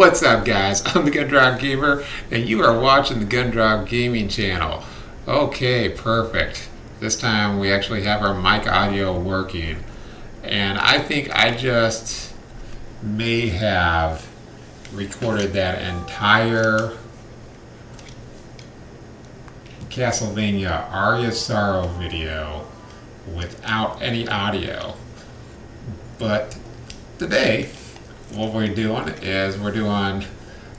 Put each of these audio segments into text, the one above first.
What's up, guys? I'm the Gundrog Gamer, and you are watching the Gundrog Gaming channel. Okay, perfect. This time we actually have our mic audio working, and I think I just may have recorded that entire Castlevania Aria Sorrow video without any audio. But today, what we're doing is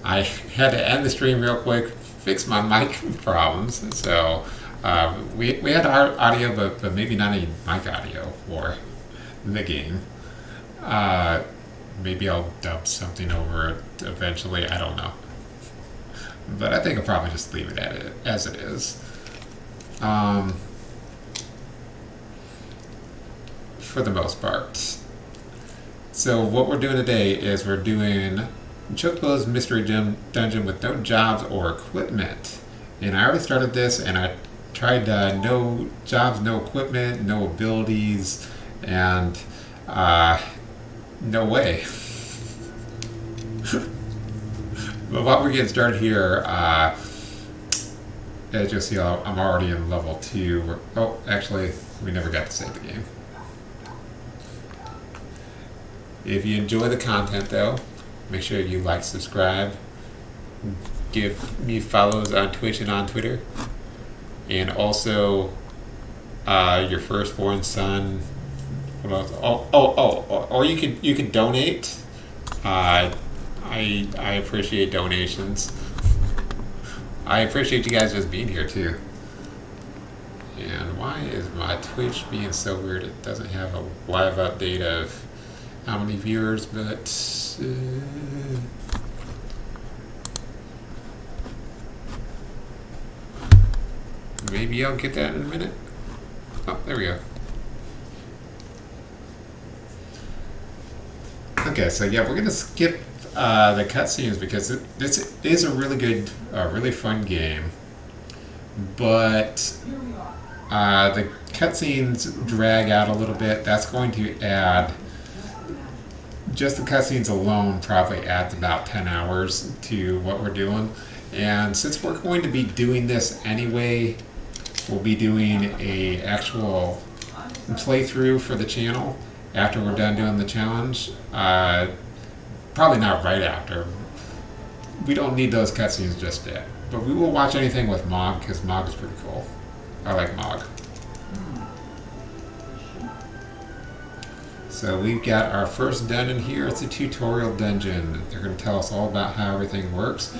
I had to end the stream real quick, fix my mic problems. So we had our audio, but maybe not any mic audio for the game. Maybe I'll dub something over it eventually. I don't know. But I think I'll probably just leave it as it is. For the most part. So what we're doing today is we're doing Chocobo's Mystery Dungeon with no jobs or equipment. And I already started this, and I tried no jobs, no equipment, no abilities, and no way. But while we're getting started here, as you'll see, I'm already in level 2. Oh, actually, we never got to save the game. If you enjoy the content, though, make sure you like, subscribe, give me follows on Twitch and on Twitter, and also your firstborn son. What else? Or you can donate. I appreciate donations. I appreciate you guys just being here too. And why is my Twitch being so weird? It doesn't have a live update of how many viewers, but maybe I'll get that in a minute. Oh, there we go. Okay, so yeah, we're gonna skip the cutscenes because this is a really good, really fun game, but the cutscenes drag out a little bit. That's going to add. Just the cutscenes alone probably adds about 10 hours to what we're doing. And since we're going to be doing this anyway, we'll be doing a actual playthrough for the channel after we're done doing the challenge. Probably not right after. We don't need those cutscenes just yet. But we will watch anything with Mog, because Mog is pretty cool. I like Mog. So we've got our first dungeon here. It's a tutorial dungeon. They're going to tell us all about how everything works.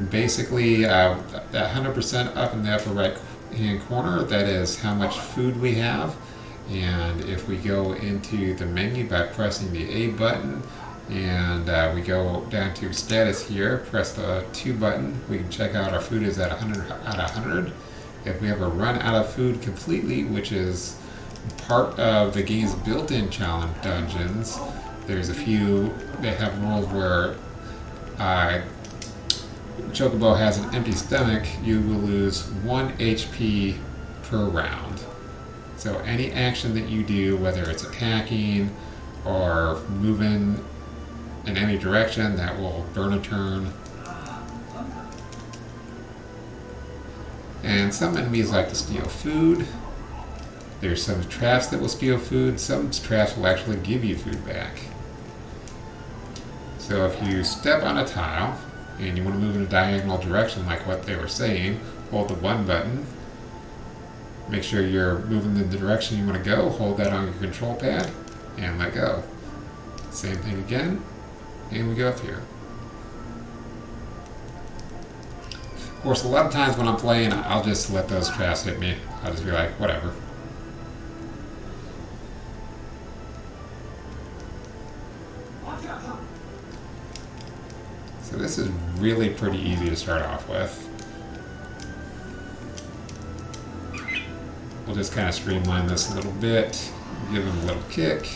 Basically, that 100% up in the upper right hand corner, that is how much food we have. And if we go into the menu by pressing the A button, and we go down to status here, press the 2 button, we can check out our food is at 100 out of 100. If we ever run out of food completely, which is part of the game's built-in challenge dungeons, there's a few that have rules where Chocobo has an empty stomach, you will lose 1 HP per round. So any action that you do, whether it's attacking or moving in any direction, that will burn a turn. And some enemies like to steal food. There's some traps that will steal food. Some traps will actually give you food back. So if you step on a tile and you want to move in a diagonal direction like what they were saying, hold the 1 button. Make sure you're moving in the direction you want to go. Hold that on your control pad and let go. Same thing again. And we go up here. Of course, a lot of times when I'm playing, I'll just let those traps hit me. I'll just be like, whatever. So this is really pretty easy to start off with. We'll just kind of streamline this a little bit, give him a little kick.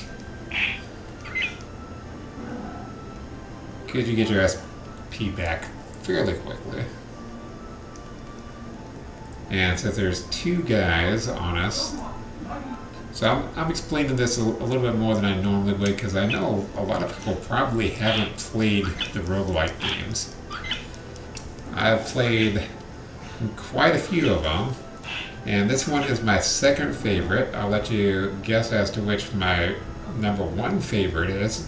Could you get your SP back fairly quickly? And since there's 2 guys on us, So I'm explaining this a little bit more than I normally would because I know a lot of people probably haven't played the roguelike games. I've played quite a few of them, and this one is my second favorite. I'll let you guess as to which my number one favorite is.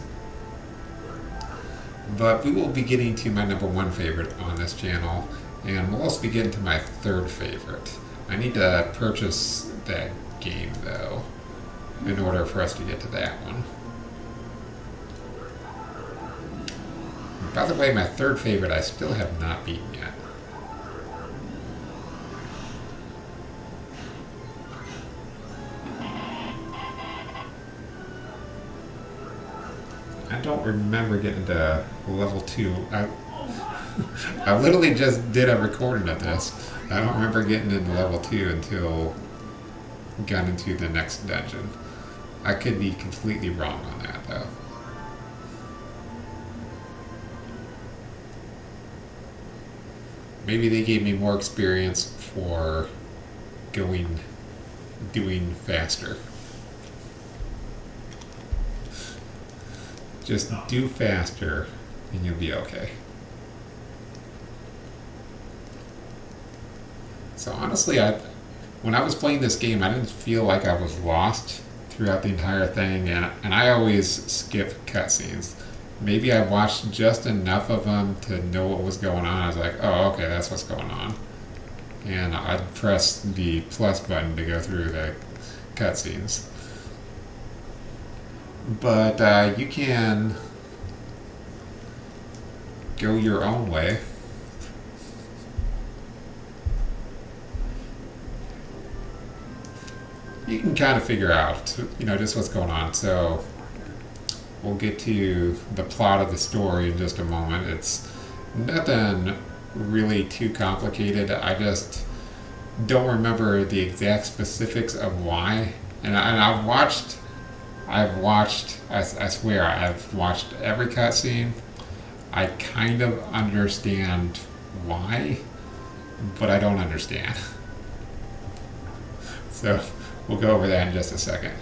But we will be getting to my number one favorite on this channel, and we'll also be getting to my third favorite. I need to purchase that game, though, in order for us to get to that one. By the way, my third favorite I still have not beaten yet. I don't remember getting to level 2. I literally just did a recording of this. I don't remember getting into level 2 until got into the next dungeon. I could be completely wrong on that, though. Maybe they gave me more experience for doing faster. Just do faster and you'll be okay. So honestly, when I was playing this game, I didn't feel like I was lost throughout the entire thing, and I always skip cutscenes. Maybe I watched just enough of them to know what was going on. I was like, oh, okay, that's what's going on. And I'd press the plus button to go through the cutscenes. But you can go your own way. You can kind of figure out, just what's going on. So we'll get to the plot of the story in just a moment. It's nothing really too complicated. I just don't remember the exact specifics of why. And I've watched, I swear, I've watched every cutscene. I kind of understand why, but I don't understand. So we'll go over that in just a second.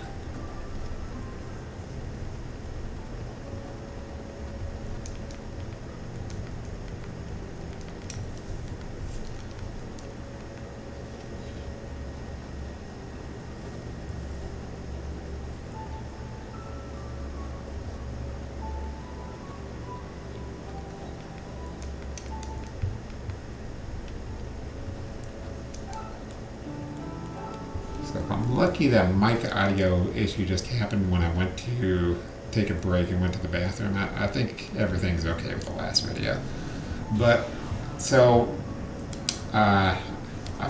So I'm lucky that mic audio issue just happened when I went to take a break and went to the bathroom. I think everything's okay with the last video. But, so, I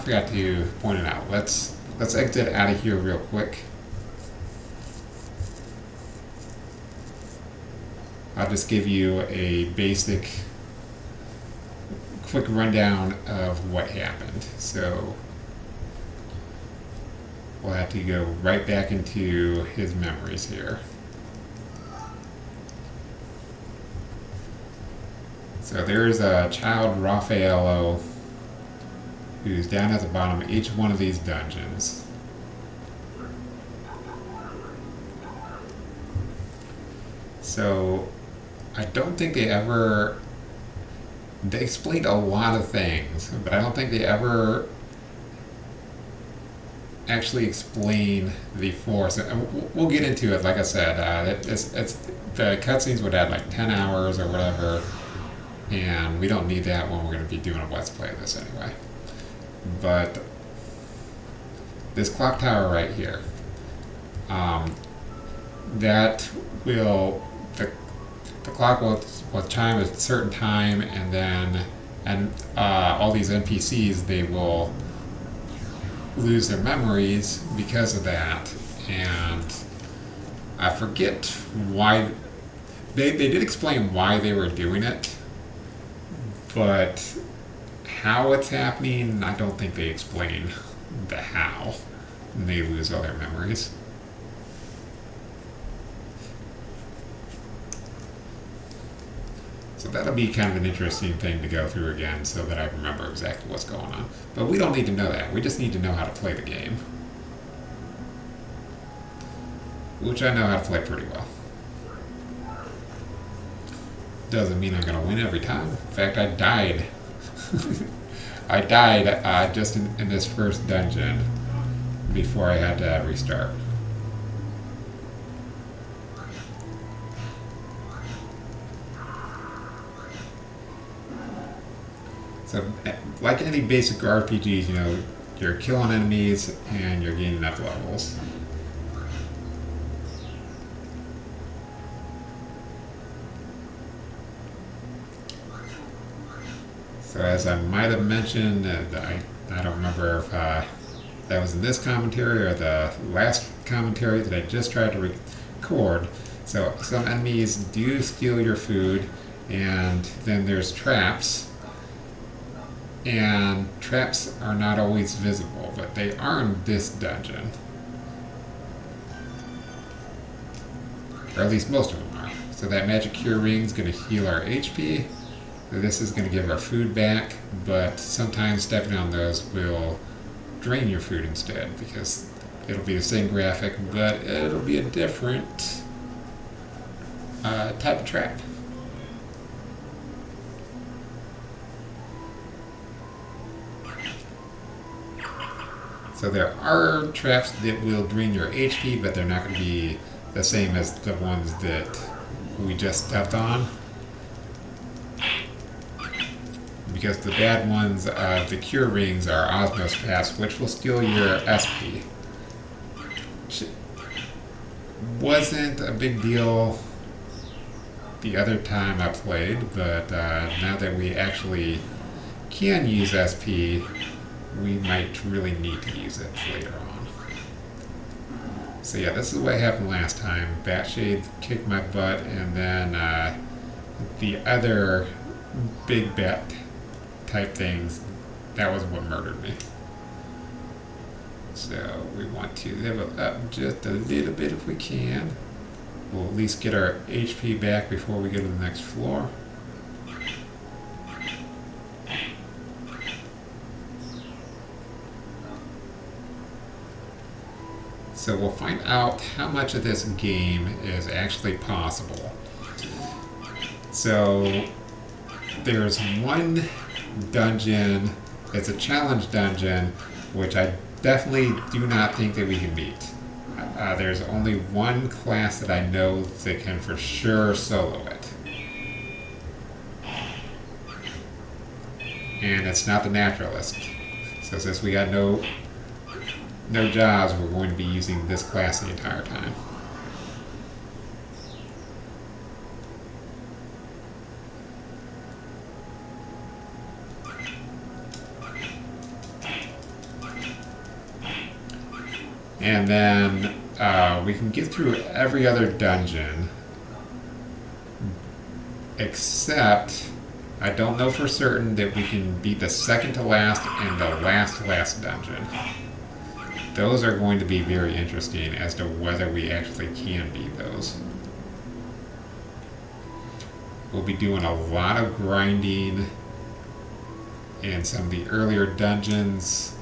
forgot to point it out. Let's exit out of here real quick. I'll just give you a basic, quick rundown of what happened. So we'll have to go right back into his memories here. So there's a child, Raffaello, who's down at the bottom of each one of these dungeons. So I don't think they explained a lot of things, but I don't think they ever actually explain the force. And we'll get into it. Like I said, it's the cutscenes would add like 10 hours or whatever, and we don't need that when we're going to be doing a Let's Play of this anyway. But this clock tower right here, that will, the clock will chime at a certain time, and all these NPCs, they will lose their memories because of that. And I forget why they did explain why they were doing it, but how it's happening, I don't think they explain the how they lose all their memories. So that'll be kind of an interesting thing to go through again so that I remember exactly what's going on. But we don't need to know that. We just need to know how to play the game. which I know how to play pretty well. Doesn't mean I'm going to win every time. In fact, I died. I died just in this first dungeon before I had to restart. So, like any basic RPGs, you know, you're killing enemies and you're gaining up levels. So as I might have mentioned, I don't remember if that was in this commentary or the last commentary that I just tried to record. So some enemies do steal your food, and then there's traps. And traps are not always visible, but they are in this dungeon. Or at least most of them are. So that magic cure ring is going to heal our HP. This is going to give our food back, but sometimes stepping on those will drain your food instead, because it'll be the same graphic, but it'll be a different type of trap. So there are traps that will drain your HP, but they're not going to be the same as the ones that we just stepped on. Because the bad ones, the cure rings are Osmos Pass, which will steal your SP. Which wasn't a big deal the other time I played, but now that we actually can use SP, we might really need to use it later on. So yeah, this is what happened last time. Batshade kicked my butt, and then the other big bat type things, that was what murdered me. So we want to level up just a little bit if we can. We'll at least get our HP back before we go to the next floor. So we'll find out how much of this game is actually possible. So there's one dungeon, it's a challenge dungeon, which I definitely do not think that we can beat. There's only one class that I know that can for sure solo it. And it's not the naturalist. So since we got no jobs, we're going to be using this class the entire time. And then we can get through every other dungeon, except I don't know for certain that we can beat the second to last and the last dungeon. Those are going to be very interesting as to whether we actually can beat those. We'll be doing a lot of grinding in some of the earlier dungeons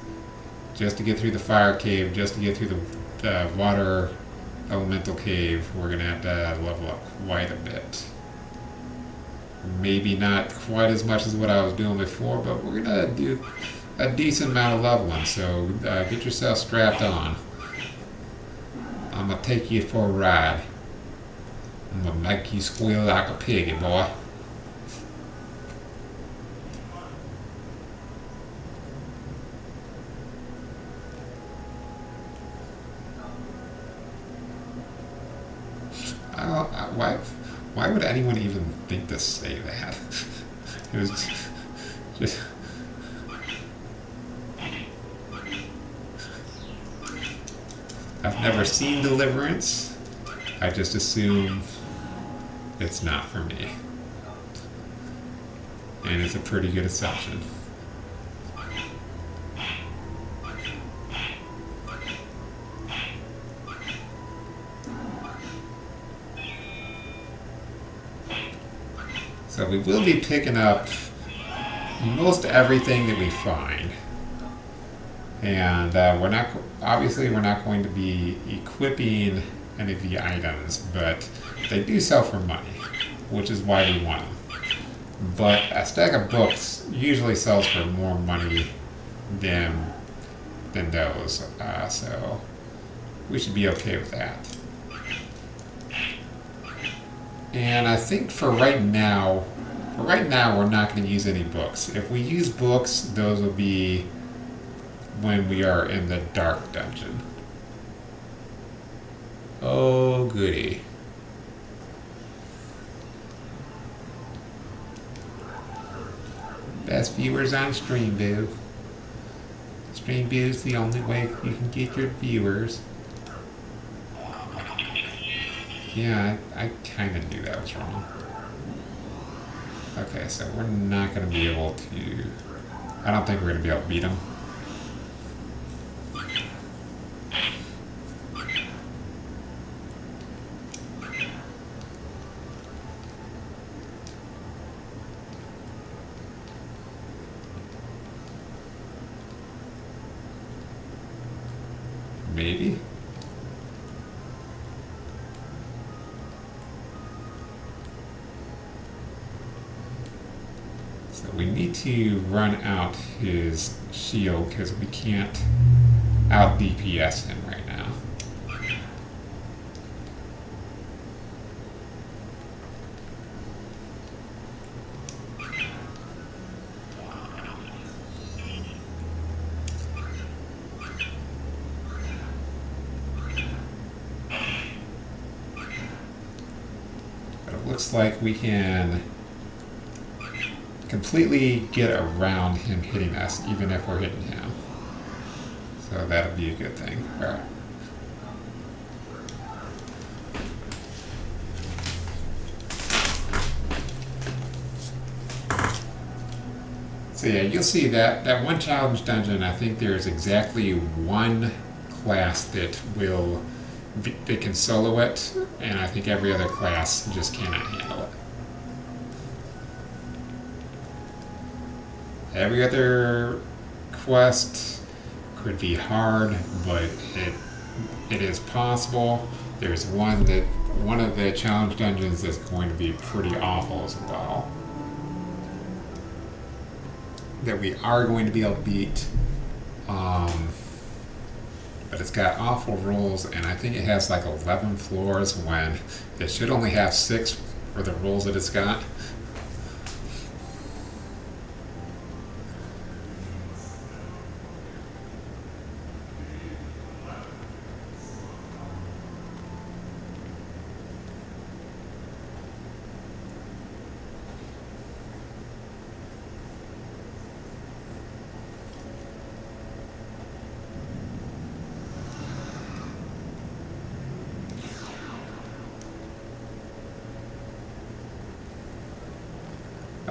just to get through the fire cave, just to get through the water elemental cave. We're going to have to level up quite a bit. Maybe not quite as much as what I was doing before, but we're going to do a decent amount of leveling, so get yourself strapped on. I'm going to take you for a ride. I'm going to make you squeal like a piggy, boy. Why would anyone even think to say that? It was just... I've never seen Deliverance. I just assume it's not for me. And it's a pretty good assumption. So we will be picking up most everything that we find. And we're not going to be equipping any of the items, but they do sell for money, which is why we want them. But a stack of books usually sells for more money than those, so we should be okay with that. And I think for right now, we're not going to use any books. If we use books, those will be when we are in the dark dungeon. Oh, goody. Best viewers on Streamview. Streamview is the only way you can get your viewers. Yeah, I kind of knew that was wrong. Okay, so we're not going to be able to... I don't think we're going to be able to beat them. Maybe. So we need to run out his shield because we can't out DPS him right now. Looks like we can completely get around him hitting us, even if we're hitting him. So that'll be a good thing. All right. So yeah, you'll see that one challenge dungeon, I think there's exactly one class that they can solo it, and I think every other class just cannot handle it. Every other quest could be hard, but it is possible. There's one of the challenge dungeons that's going to be pretty awful as well, that we are going to be able to beat. But it's got awful rules, and I think it has like 11 floors when it should only have 6 for the rules that it's got.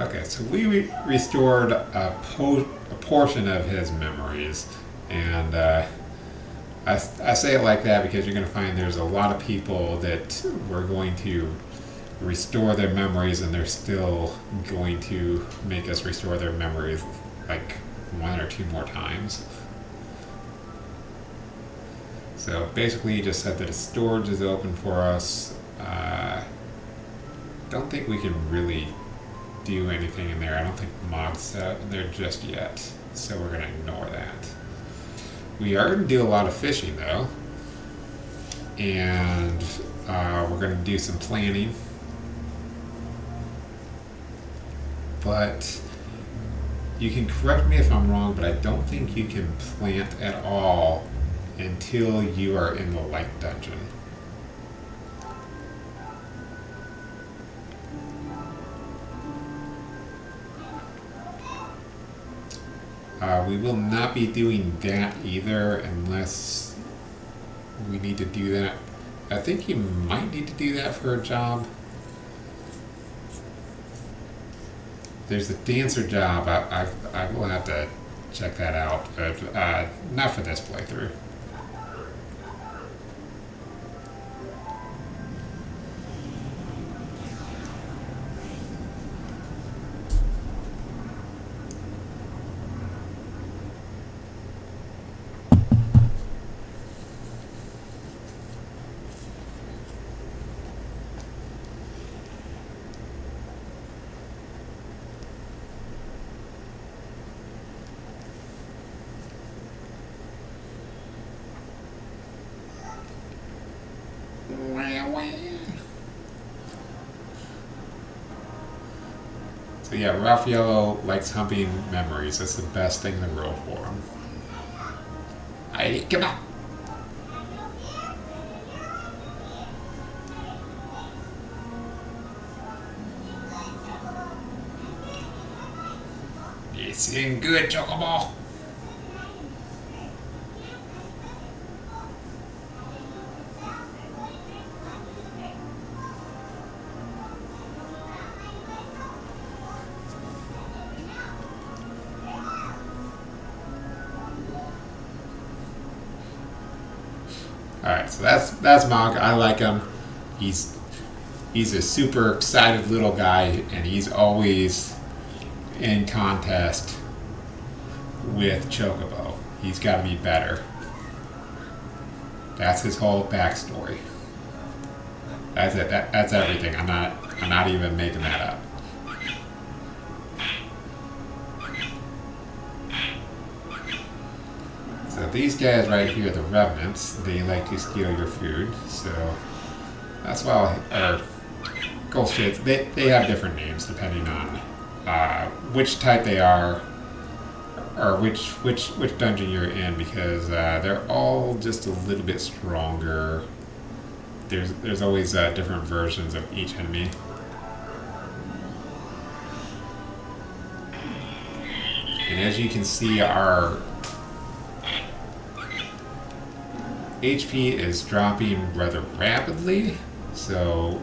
Okay, so we restored a portion of his memories, and I say it like that because you're going to find there's a lot of people that we're going to restore their memories, and they're still going to make us restore their memories like 1 or 2 more times. So basically, you just said that the storage is open for us. Don't think we can really do anything in there. I don't think Mog's set up in there just yet, so we're going to ignore that. We are going to do a lot of fishing though, and we're going to do some planning, but you can correct me if I'm wrong, but I don't think you can plant at all until you are in the light dungeon. We will not be doing that either unless we need to do that. I think you might need to do that for a job. There's a dancer job. I will have to check that out, but not for this playthrough. So yeah, Raffaello likes humping memories. That's the best thing in the world for him. Hey, come on. It's in good, Chocobo. Alright, so that's Monk. I like him. He's a super excited little guy, and he's always in contest with Chocobo. He's got to be better. That's his whole backstory. That's it. That's everything. I'm not even making that up. So these guys right here, the revenants, they like to steal your food. So that's why ghost shades, they have different names depending on which type they are, or which dungeon you're in, because they're all just a little bit stronger. There's always different versions of each enemy. And as you can see, our HP is dropping rather rapidly, so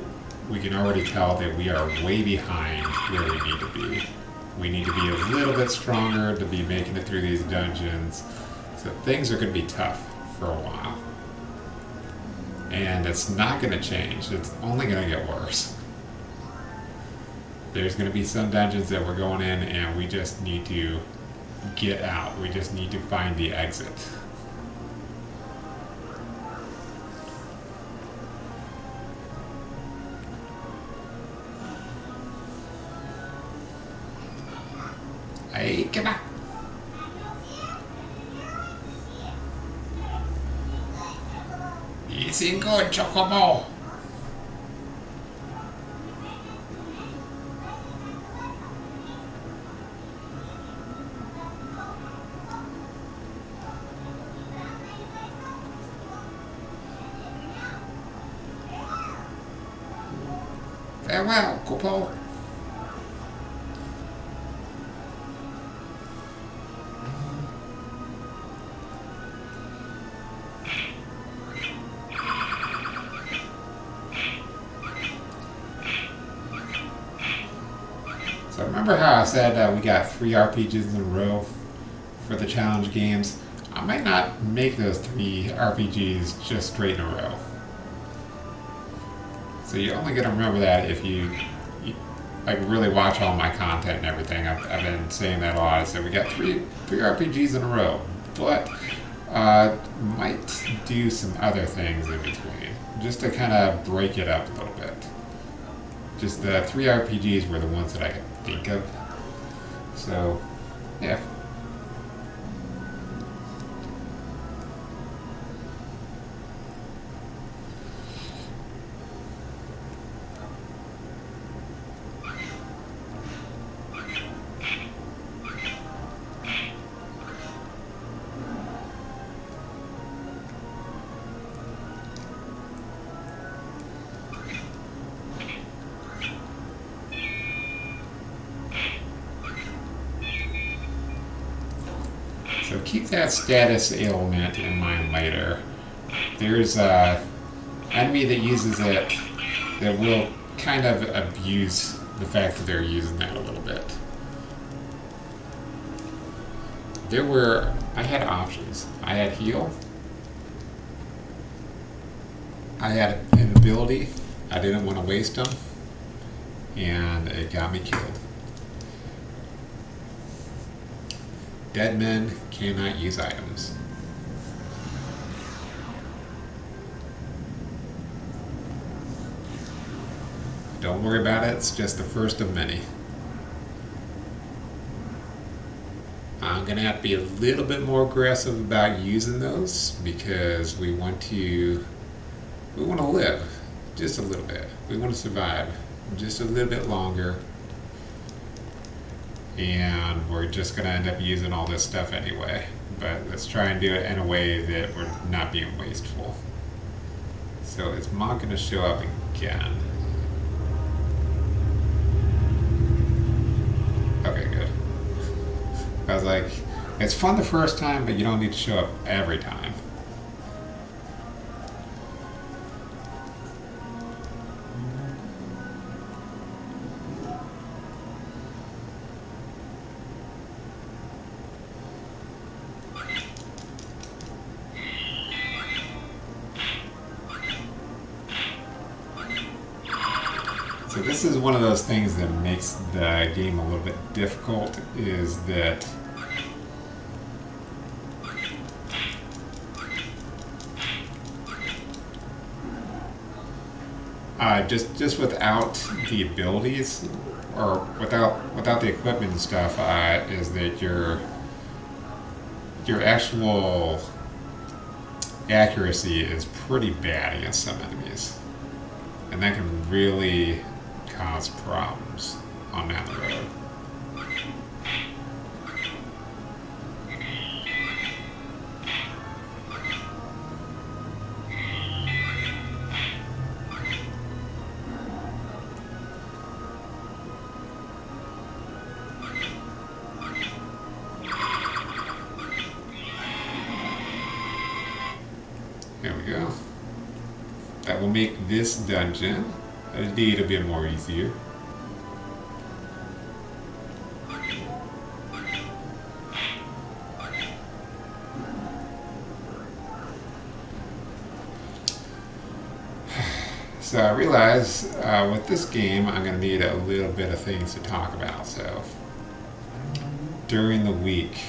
we can already tell that we are way behind where we need to be. We need to be a little bit stronger to be making it through these dungeons, so things are going to be tough for a while. And it's not going to change, it's only going to get worse. There's going to be some dungeons that we're going in and we just need to get out. We just need to find the exit. Hey, come on. It's in good, Chocobo. Farewell, Chocobo. So remember how I said we got 3 RPGs in a row for the challenge games? I might not make those 3 RPGs just straight in a row. So you're only going to remember that if you like really watch all my content and everything. I've been saying that a lot. I said we got 3 RPGs in a row, but might do some other things in between, just to kind of break it up a little bit. Just the 3 RPGs were the ones that I could think of. So, yeah. So keep that status ailment in mind later. There's an enemy that uses it that will kind of abuse the fact that they're using that a little bit. I had options. I had heal. I had an ability. I didn't want to waste them. And it got me killed. Dead men cannot use items. Don't worry about it, it's just the first of many. I'm going to have to be a little bit more aggressive about using those because we want to live just a little bit. We want to survive just a little bit longer. and we're just going to end up using all this stuff anyway. But let's try and do it in a way that we're not being wasteful. So is Mog going to show up again? Okay, good. I was like, it's fun the first time, but you don't need to show up every time. So this is one of those things that makes the game a little bit difficult, is that just without the abilities, or without the equipment and stuff, is that your actual accuracy is pretty bad against some enemies, and that can really cause problems on down the road. There we go. That will make this dungeon indeed a bit more easier. So I realize with this game I'm going to need a little bit of things to talk about. So during the week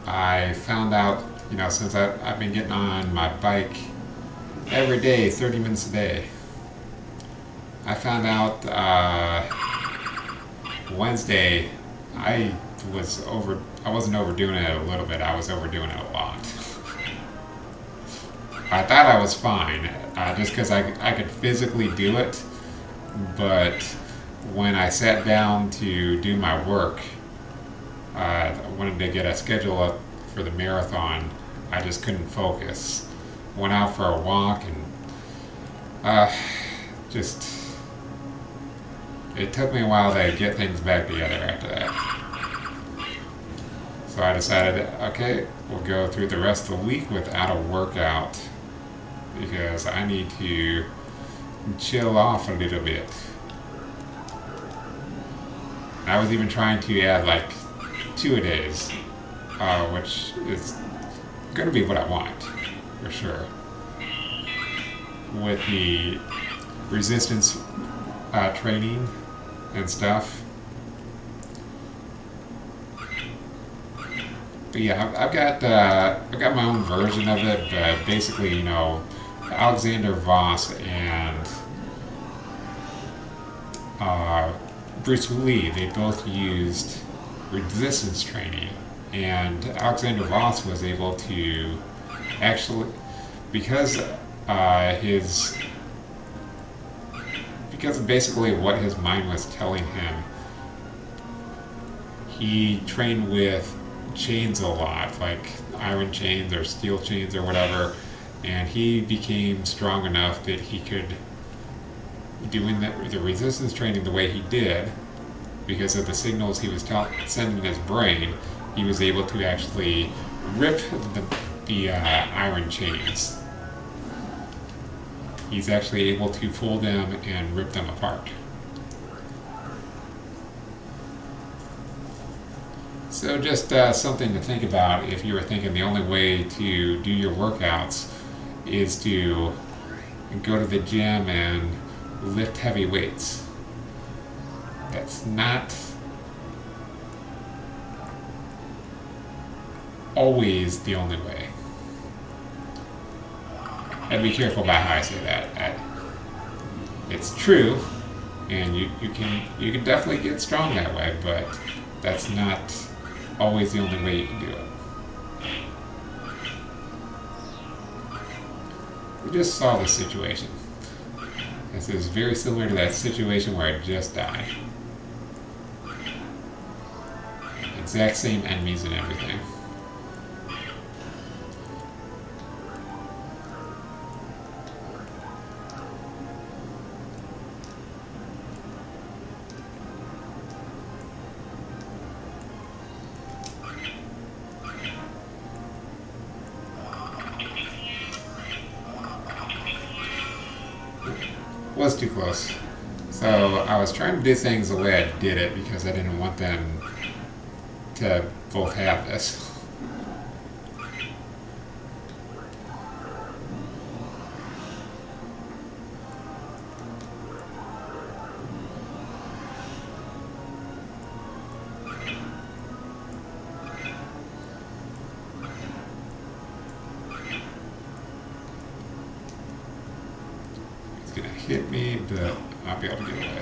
I found out, since I've been getting on my bike every day, 30 minutes a day, I found out Wednesday I wasn't overdoing it a little bit, I was overdoing it a lot. I thought I was fine, just because I could physically do it, but when I sat down to do my work, I wanted to get a schedule up for the marathon, I just couldn't focus. Went out for a walk and it took me a while to get things back together after that. So I decided, okay, we'll go through the rest of the week without a workout because I need to chill off a little bit. I was even trying to add like 2-a-days, which is going to be what I want, for sure. With the resistance training and stuff. But yeah, I've got my own version of it, but basically, Alexander Voss and Bruce Lee, they both used resistance training, and Alexander Voss was able to actually, because of basically what his mind was telling him, he trained with chains a lot, like iron chains or steel chains or whatever, and he became strong enough that he could, doing the resistance training the way he did, because of the signals he was sending his brain, he was able to actually rip the iron chains. He's actually able to fold them and rip them apart. So just something to think about if you were thinking the only way to do your workouts is to go to the gym and lift heavy weights. That's not always the only way. And be careful about how I say that. It's true, and you can definitely get strong that way, but that's not always the only way you can do it. We just saw this situation. This is very similar to that situation where I just died. exact same enemies and everything. Was too close. So I was trying to do things the way I did it because I didn't want them to both have this. Gonna hit me, but I'll be able to get away.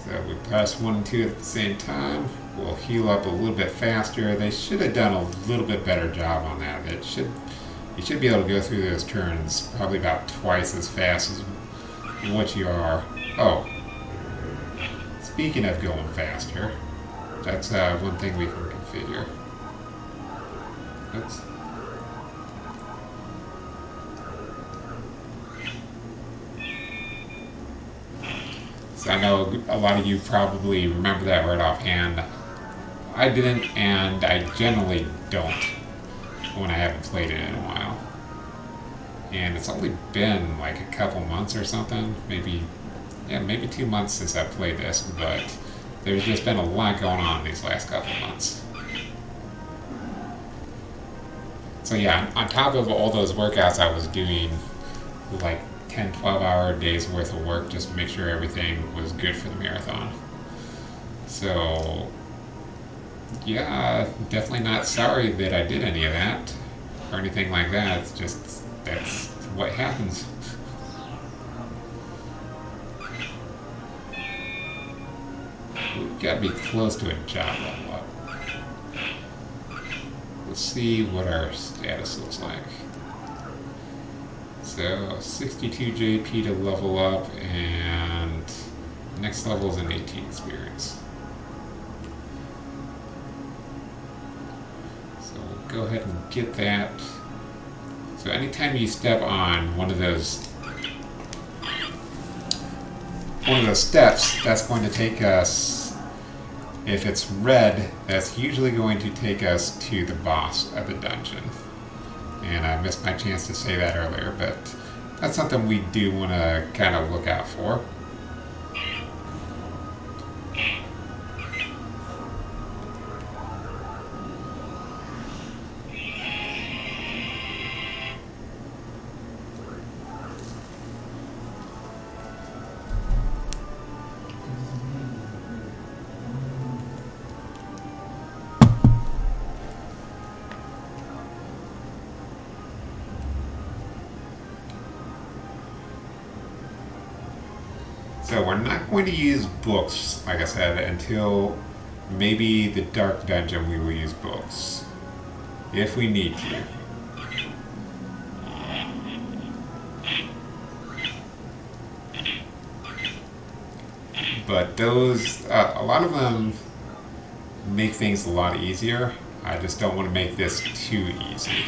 So we press 1 and 2 at the same time. We'll heal up a little bit faster. They should have done a little bit better job on that. You should be able to go through those turns probably about twice as fast as what you are. Oh. Speaking of going faster, that's one thing we can configure. Oops. So I know a lot of you probably remember that right offhand. I didn't, and I generally don't when I haven't played it in a while. And it's only been like a couple months or something, maybe 2 months since I played this, but there's just been a lot going on these last couple months. So yeah, on top of all those workouts I was doing, like 10, 12-hour days worth of work just to make sure everything was good for the marathon. So yeah, definitely not sorry that I did any of that or anything like that. It's just, that's what happens. We've got to be close to a job level up. Let's see what our status looks like. So 62 JP to level up, and next level is an 18 experience. So we'll go ahead and get that. So anytime you step on one of those steps, that's going to take us, if it's red, that's usually going to take us to the boss of the dungeon. And I missed my chance to say that earlier, but that's something we do want to kind of look out for. So we're not going to use books, like I said, until maybe the Dark Dungeon we will use books. If we need to. But those, a lot of them make things a lot easier. I just don't want to make this too easy.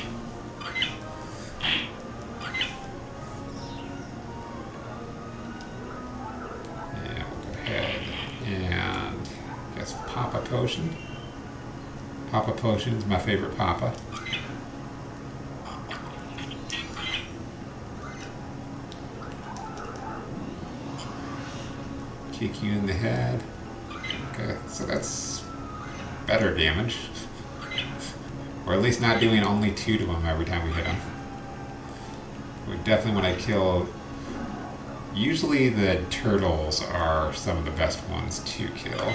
Potion. Papa Potion is my favorite Papa. Kick you in the head. Okay, so that's better damage. Or at least not doing only 2 to them every time we hit them. We definitely want to kill. Usually the turtles are some of the best ones to kill.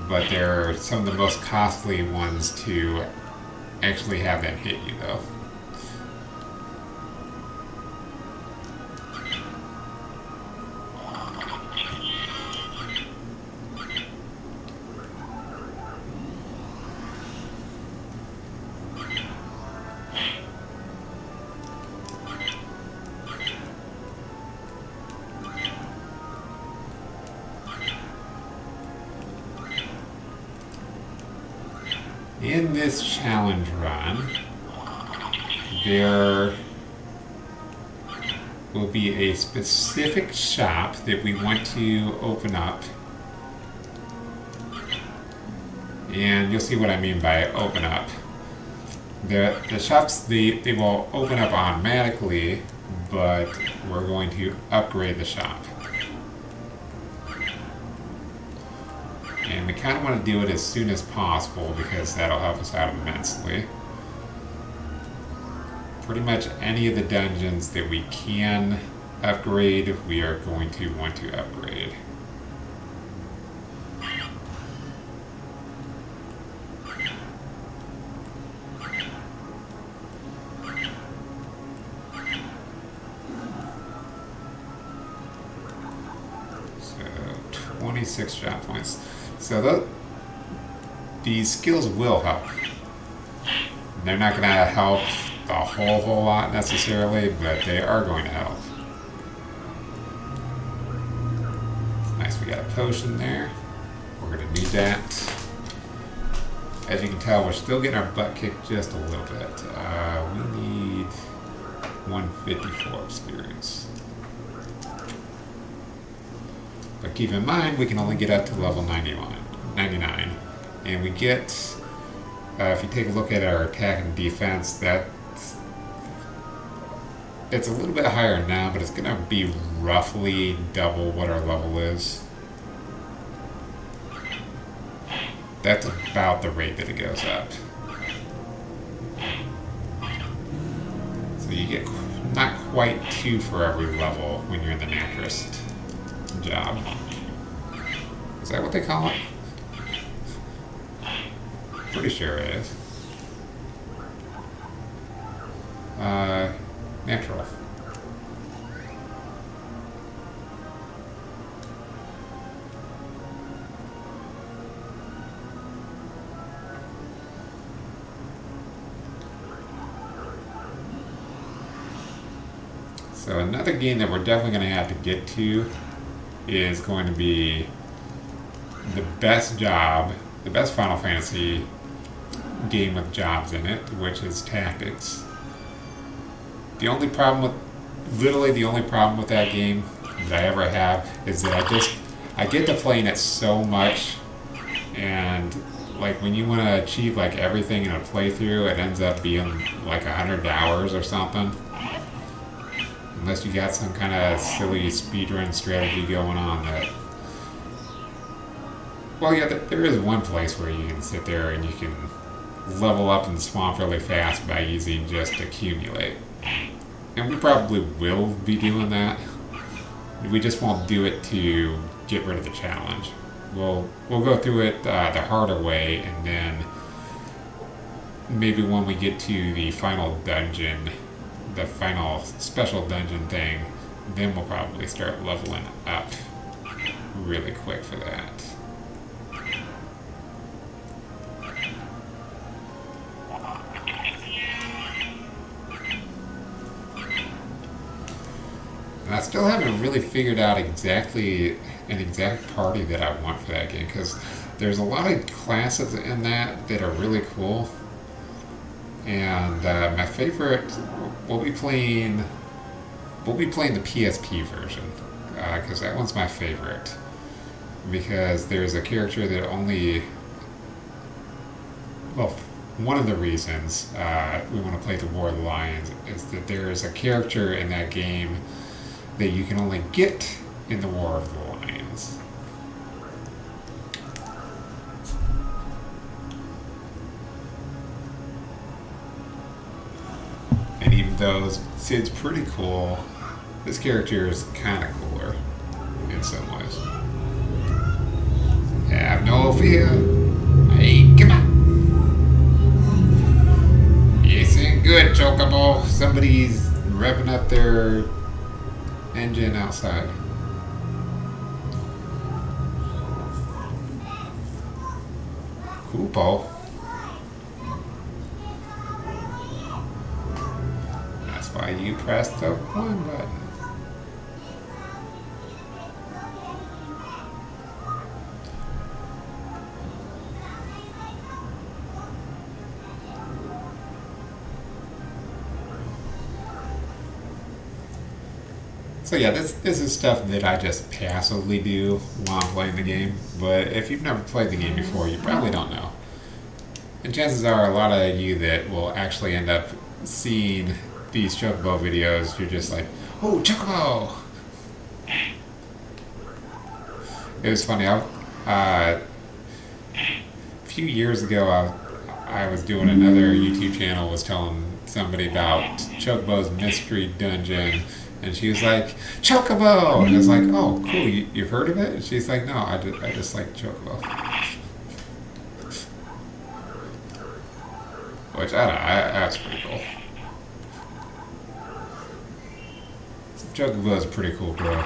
But they're some of the most costly ones to actually have them hit you, though. in this challenge run, there will be a specific shop that we want to open up. And you'll see what I mean by open up. The shops, they will open up automatically, but we're going to upgrade the shop. And we kind of want to do it as soon as possible because that'll help us out immensely. Pretty much any of the dungeons that we can upgrade, we are going to want to upgrade. So 26 shot points. So these skills will help. They're not going to help a whole lot necessarily, but they are going to help. Nice, we got a potion there. We're going to need that. As you can tell, we're still getting our butt kicked just a little bit. We need 154 experience. But keep in mind, we can only get up to level 99. And we get, if you take a look at our attack and defense, it's a little bit higher now, but it's going to be roughly double what our level is. That's about the rate that it goes up. So you get not quite 2 for every level when you're in the naturist job. Is that what they call it? Pretty sure it is. Natural. So another game that we're definitely going to have to get to is going to be the best Final Fantasy game with jobs in it, which is Tactics. The only problem with that game that I ever have is that I get to playing it so much, and like when you want to achieve like everything in a playthrough, it ends up being like 100 hours or something. Unless you got some kind of silly speedrun strategy going on that... Well, yeah, there is one place where you can sit there and you can level up and swamp really fast by using just accumulate. And we probably will be doing that. We just won't do it to get rid of the challenge. We'll go through it the harder way, and then maybe when we get to the final dungeon, the final special dungeon thing, then we'll probably start leveling up really quick for that. And I still haven't really figured out an exact party that I want for that game, because there's a lot of classes in that are really cool. And my favorite, we'll be playing the PSP version, because that one's my favorite. Because there's a character that one of the reasons we want to play the War of the Lions is that there is a character in that game that you can only get in the War of the Lions. And even though Sid's pretty cool, this character is kind of cooler in some ways. Have no fear. Hey, come on. You sing good, Chocobo. Somebody's revving up their engine outside. Cool. That's why you pressed the 1 button. So yeah, this is stuff that I just passively do while I'm playing the game. But if you've never played the game before, you probably don't know. And chances are a lot of you that will actually end up seeing these Chocobo videos, you're just like, oh, Chocobo! It was funny. A few years ago, I was doing another YouTube channel, was telling somebody about Chocobo's Mystery Dungeon, and she was like, Chocobo! And I was like, oh, cool, you've heard of it? And she's like, no, I just like Chocobo. Which, I don't know, that's pretty cool. Chocobo is a pretty cool girl.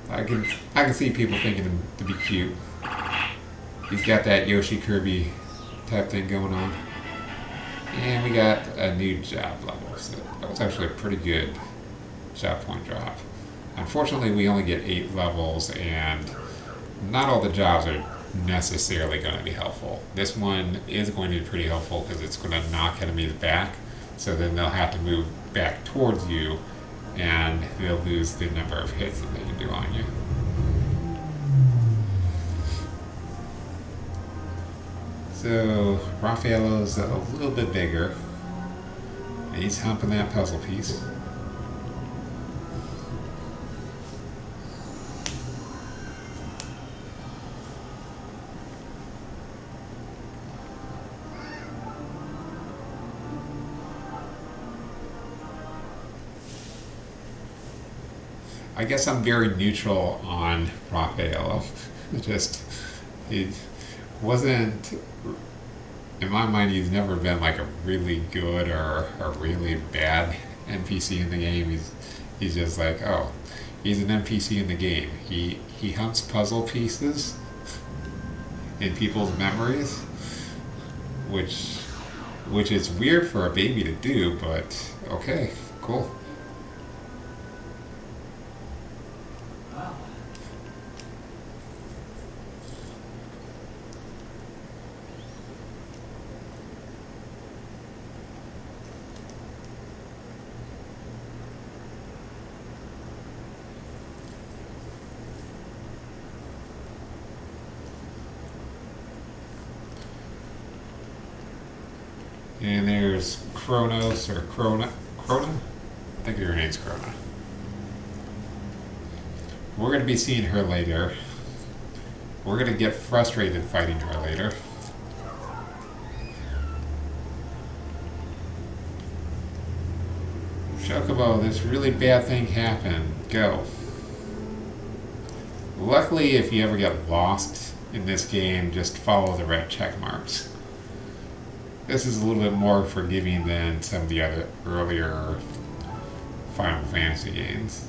I can see people thinking him to be cute. He's got that Yoshi Kirby type thing going on. And we got a new job level, so that was actually a pretty good job point drop. Unfortunately, we only get 8 levels, and not all the jobs are necessarily going to be helpful. This one is going to be pretty helpful because it's going to knock enemies back, so then they'll have to move back towards you, and they'll lose the number of hits that they can do on you. So Raffaello's a little bit bigger, and he's humping that puzzle piece. I guess I'm very neutral on Raffaello. He wasn't, in my mind, he's never been like a really good or a really bad NPC in the game. He's just like, oh, he's an NPC in the game. He hunts puzzle pieces in people's memories, which is weird for a baby to do, but okay, cool. And there's Kronos, or Krona? I think her name's Krona. We're going to be seeing her later. We're going to get frustrated fighting her later. Chocobo, this really bad thing happened. Go. Luckily, if you ever get lost in this game, just follow the red check marks. This is a little bit more forgiving than some of the other earlier Final Fantasy games.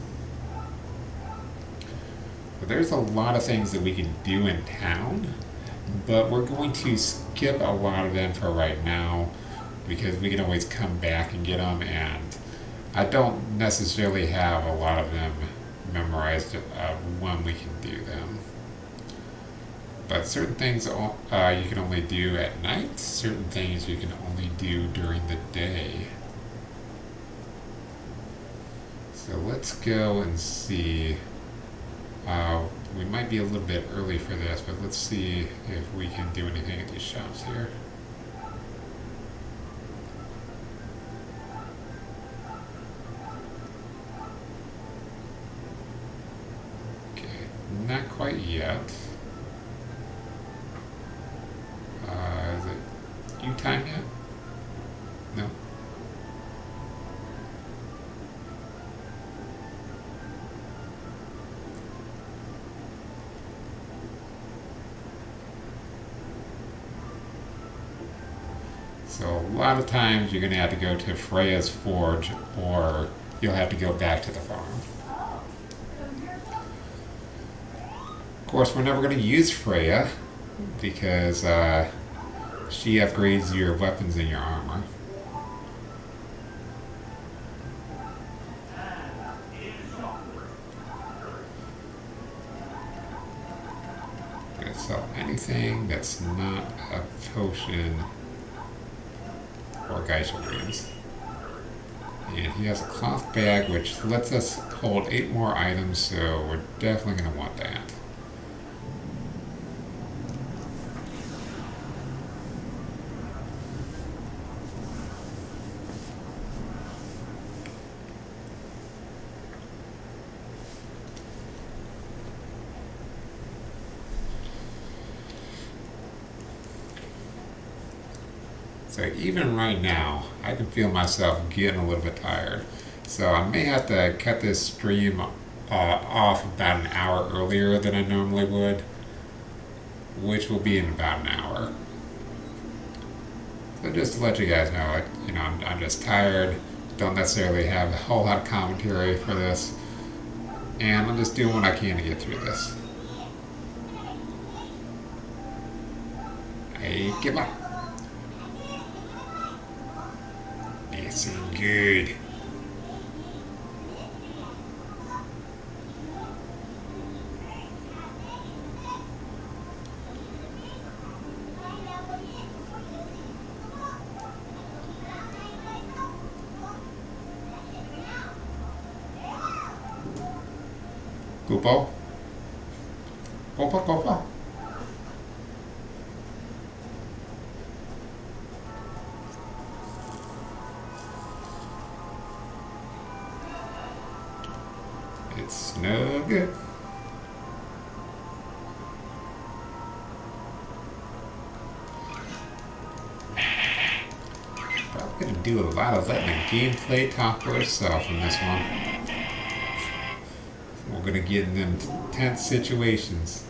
But there's a lot of things that we can do in town, but we're going to skip a lot of them for right now because we can always come back and get them, and I don't necessarily have a lot of them memorized when we can do them. But certain things you can only do at night, certain things you can only do during the day. So let's go and see. We might be a little bit early for this, but let's see if we can do anything at these shops here. Okay, not quite yet. Is it due time yet? No. So a lot of times you're going to have to go to Freya's forge, or you'll have to go back to the farm. Of course, we're never going to use Freya because she upgrades your weapons and your armor. I'm going to sell anything that's not a potion or Geisha dreams. And he has a cloth bag which lets us hold 8 more items, so we're definitely going to want that. So even right now, I can feel myself getting a little bit tired. So I may have to cut this stream off about an hour earlier than I normally would, which will be in about an hour. So just to let you guys know, I'm just tired. Don't necessarily have a whole lot of commentary for this, and I'm just doing what I can to get through this. Hey, give up. It's good. Gopo? Gopa, Gopa? It's no good. Probably gonna do a lot of letting the gameplay talk for itself in this one. We're gonna get in them tense situations.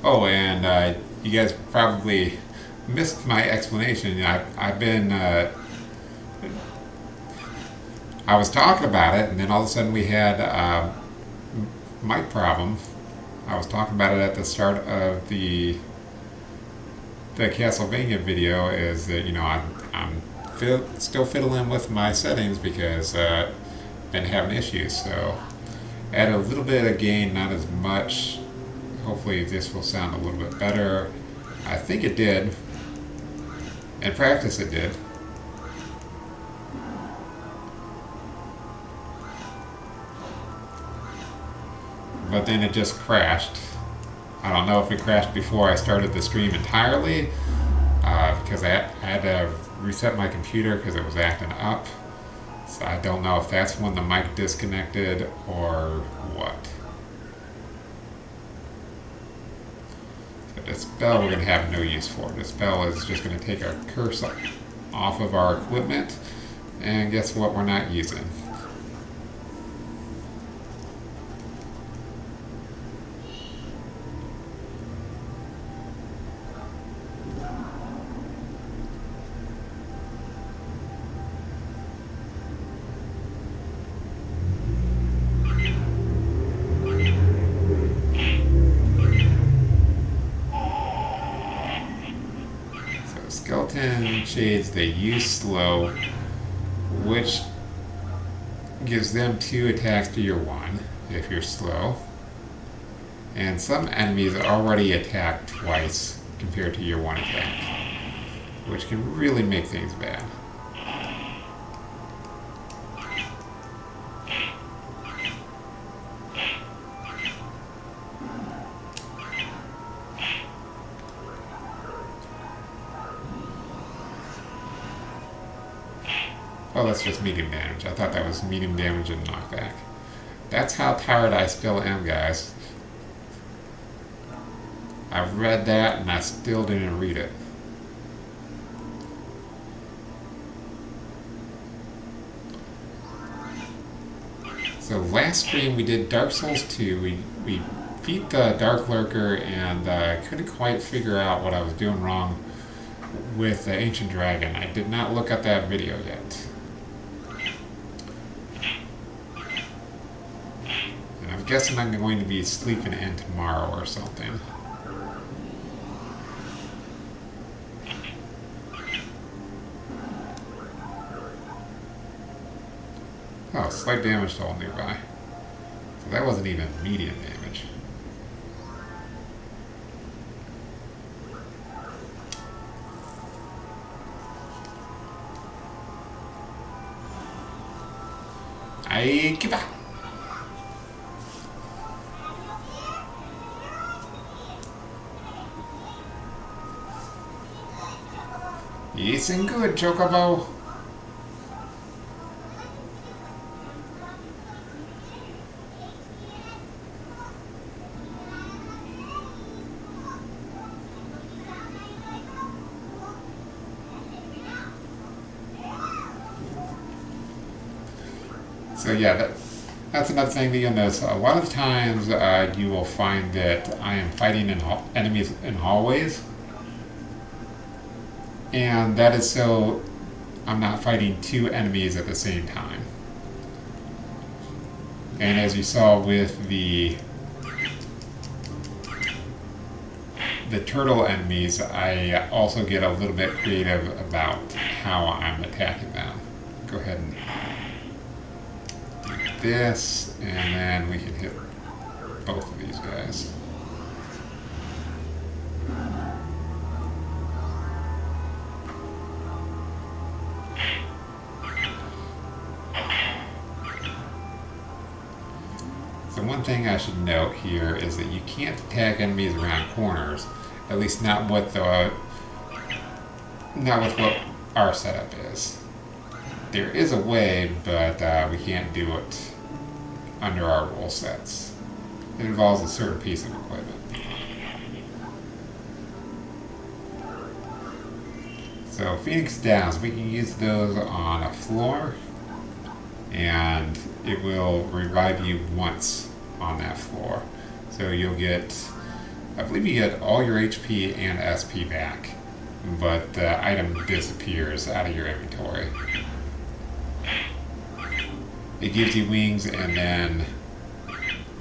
Oh, and you guys probably missed my explanation. I've been, I was talking about it, and then all of a sudden we had mic problem. I was talking about it at the start of the Castlevania video. Is that I'm still fiddling with my settings because been having issues. So add a little bit of gain, not as much. Hopefully this will sound a little bit better. I think it did. In practice it did. But then it just crashed. I don't know if it crashed before I started the stream entirely, because I had to reset my computer because it was acting up. So I don't know if that's when the mic disconnected or what. So this bell we're going to have no use for. This bell is just going to take our curse off of our equipment, and guess what we're not using? Skeleton shades, they use slow, which gives them 2 attacks to your 1 if you're slow. And some enemies already attack twice compared to your 1 attack, which can really make things bad. Oh, that's just medium damage. I thought that was medium damage and knockback. That's how tired I still am, guys. I read that and I still didn't read it. So last stream we did Dark Souls 2. We beat the Dark Lurker, and I couldn't quite figure out what I was doing wrong with the Ancient Dragon. I did not look at that video yet. And I'm guessing I'm going to be sleeping in tomorrow or something. Oh, slight damage to all nearby. So that wasn't even medium damage. I give up. Yes and good, Chocobo. So yeah, that's another thing that you'll notice. A lot of times you will find that I am fighting enemies in hallways. And that is so I'm not fighting two enemies at the same time. And as you saw with the turtle enemies, I also get a little bit creative about how I'm attacking them. Go ahead and do this, and then we can hit both of these guys. So one thing I should note here is that you can't attack enemies around corners, at least not with what our setup is. There is a way, but we can't do it under our rule sets. It involves a certain piece of equipment. So Phoenix Downs, we can use those on a floor, and it will revive you once on that floor. So you'll get, I believe you get all your HP and SP back, but the item disappears out of your inventory. It gives you wings, and then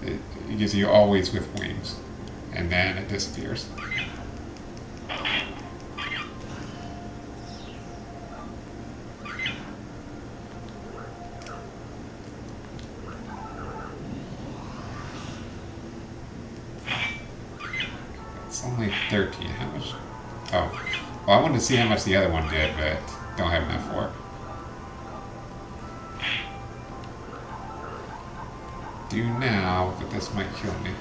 it gives you always with wings, and then it disappears. It's only 13. How much? Oh, well, I wanted to see how much the other one did, but don't have enough for it. Do now, but this might kill me.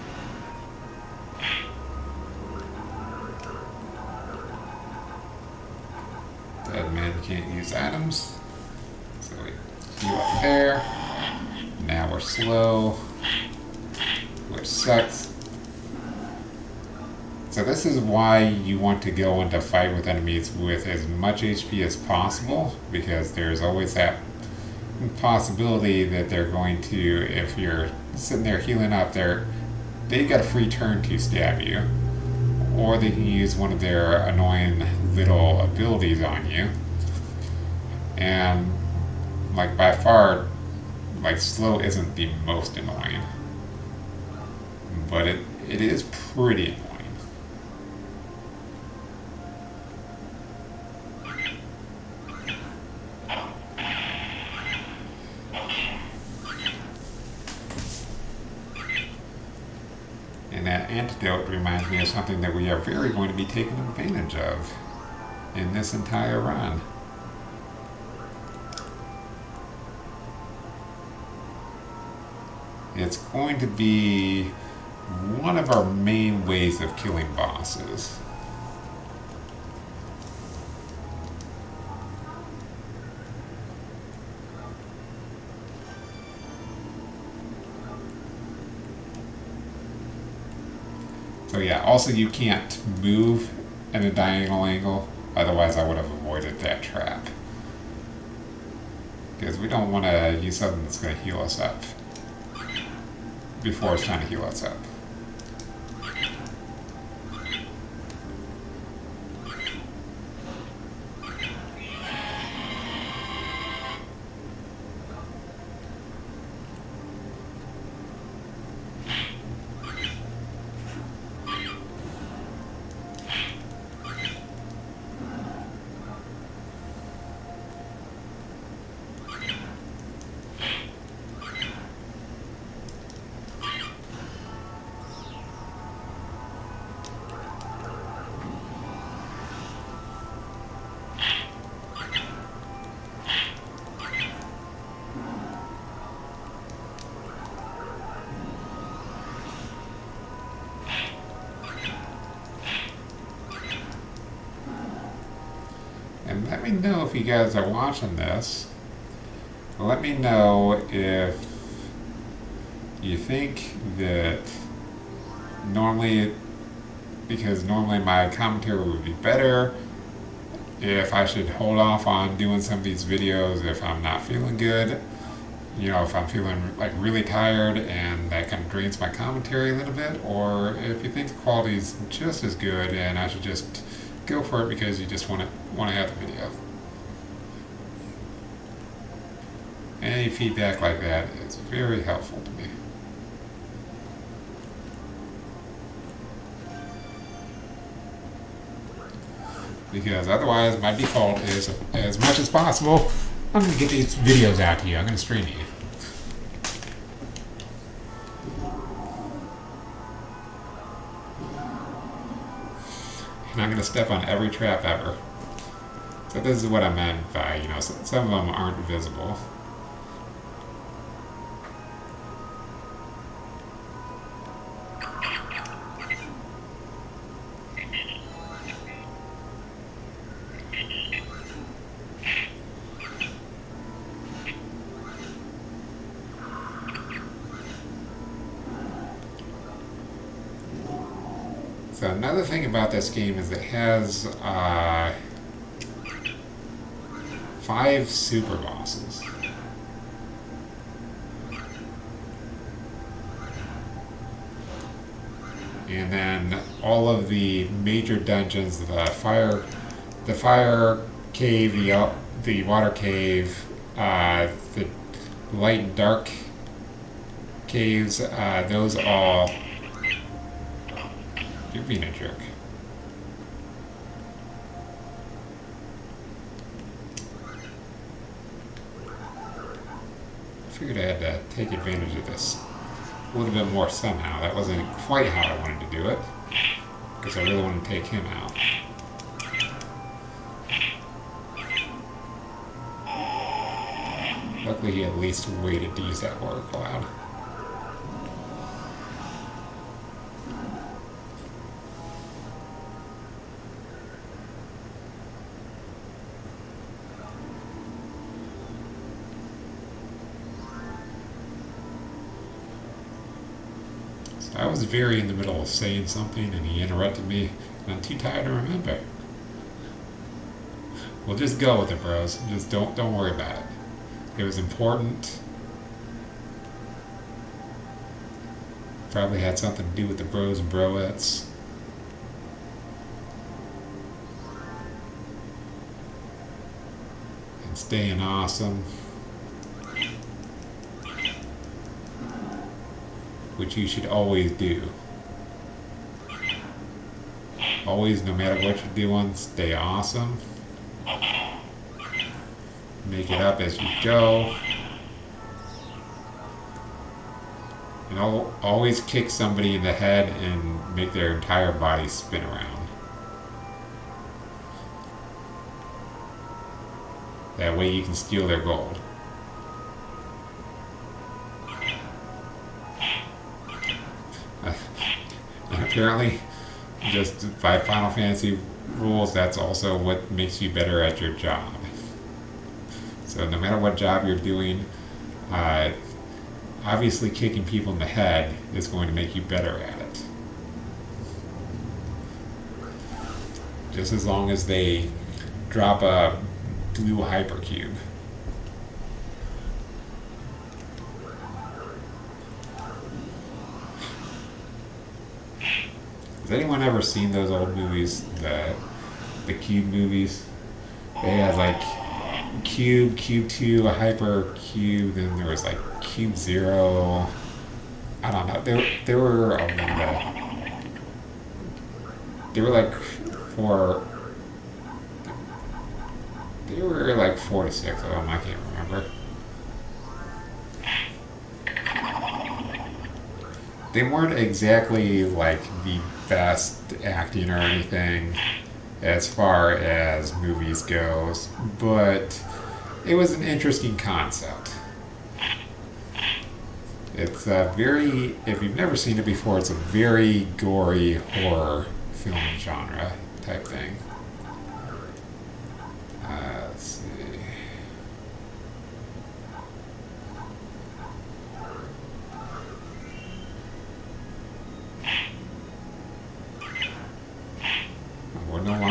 Dead man can't use items. So we heal up there. Now we're slow, which sucks. So this is why you want to go into fight with enemies with as much HP as possible, because there's always that possibility that they're going to, if you're sitting there healing up there, they got a free turn to stab you, or they can use one of their annoying little abilities on you. And like by far, like slow isn't the most annoying, but it is pretty annoying. And that antidote reminds me of something that we are very going to be taking advantage of in this entire run. It's going to be one of our main ways of killing bosses. So yeah, also you can't move in a diagonal angle, otherwise I would have avoided that trap. Because we don't want to use something that's going to heal us up before it's time to heal us up. me know if you guys are watching this. Let me know if you think that normally my commentary would be better, if I should hold off on doing some of these videos if I'm not feeling good, if I'm feeling like really tired and that kind of drains my commentary a little bit, or if you think the quality is just as good and I should just go for it because you just want to have the video. Any feedback like that is very helpful to me. Because otherwise my default is, as much as possible, I'm going to get these videos out to you. I'm going to stream you. And I'm going to step on every trap ever. So this is what I meant by, some of them aren't visible. So another thing about this game is it has 5 super bosses. And then all of the major dungeons, the fire cave, the water cave, the light and dark caves, those all... You're being a jerk. I figured I had to take advantage of this a little bit more somehow. That wasn't quite how I wanted to do it, because I really want to take him out. Luckily he at least waited to use that water cloud. I was very in the middle of saying something and he interrupted me, and I'm too tired to remember. Well, just go with it, bros. Just don't worry about it. It was important. Probably had something to do with the bros and broettes. And staying awesome. Which you should always do. Always, no matter what you're doing, stay awesome. Make it up as you go. And always kick somebody in the head and make their entire body spin around. That way you can steal their gold. And apparently, just by Final Fantasy rules, that's also what makes you better at your job. So no matter what job you're doing, obviously kicking people in the head is going to make you better at it. Just as long as they drop a blue hypercube. Has anyone ever seen those old movies, the Cube movies? They had like Cube 2, a Hyper Cube, then there was like Cube 0. I don't know. They were like like 4 to 6 of them. I can't remember. They weren't exactly like the best acting or anything as far as movies goes, but it was an interesting concept. It's a very, if you've never seen it before, it's a very gory horror film genre type thing.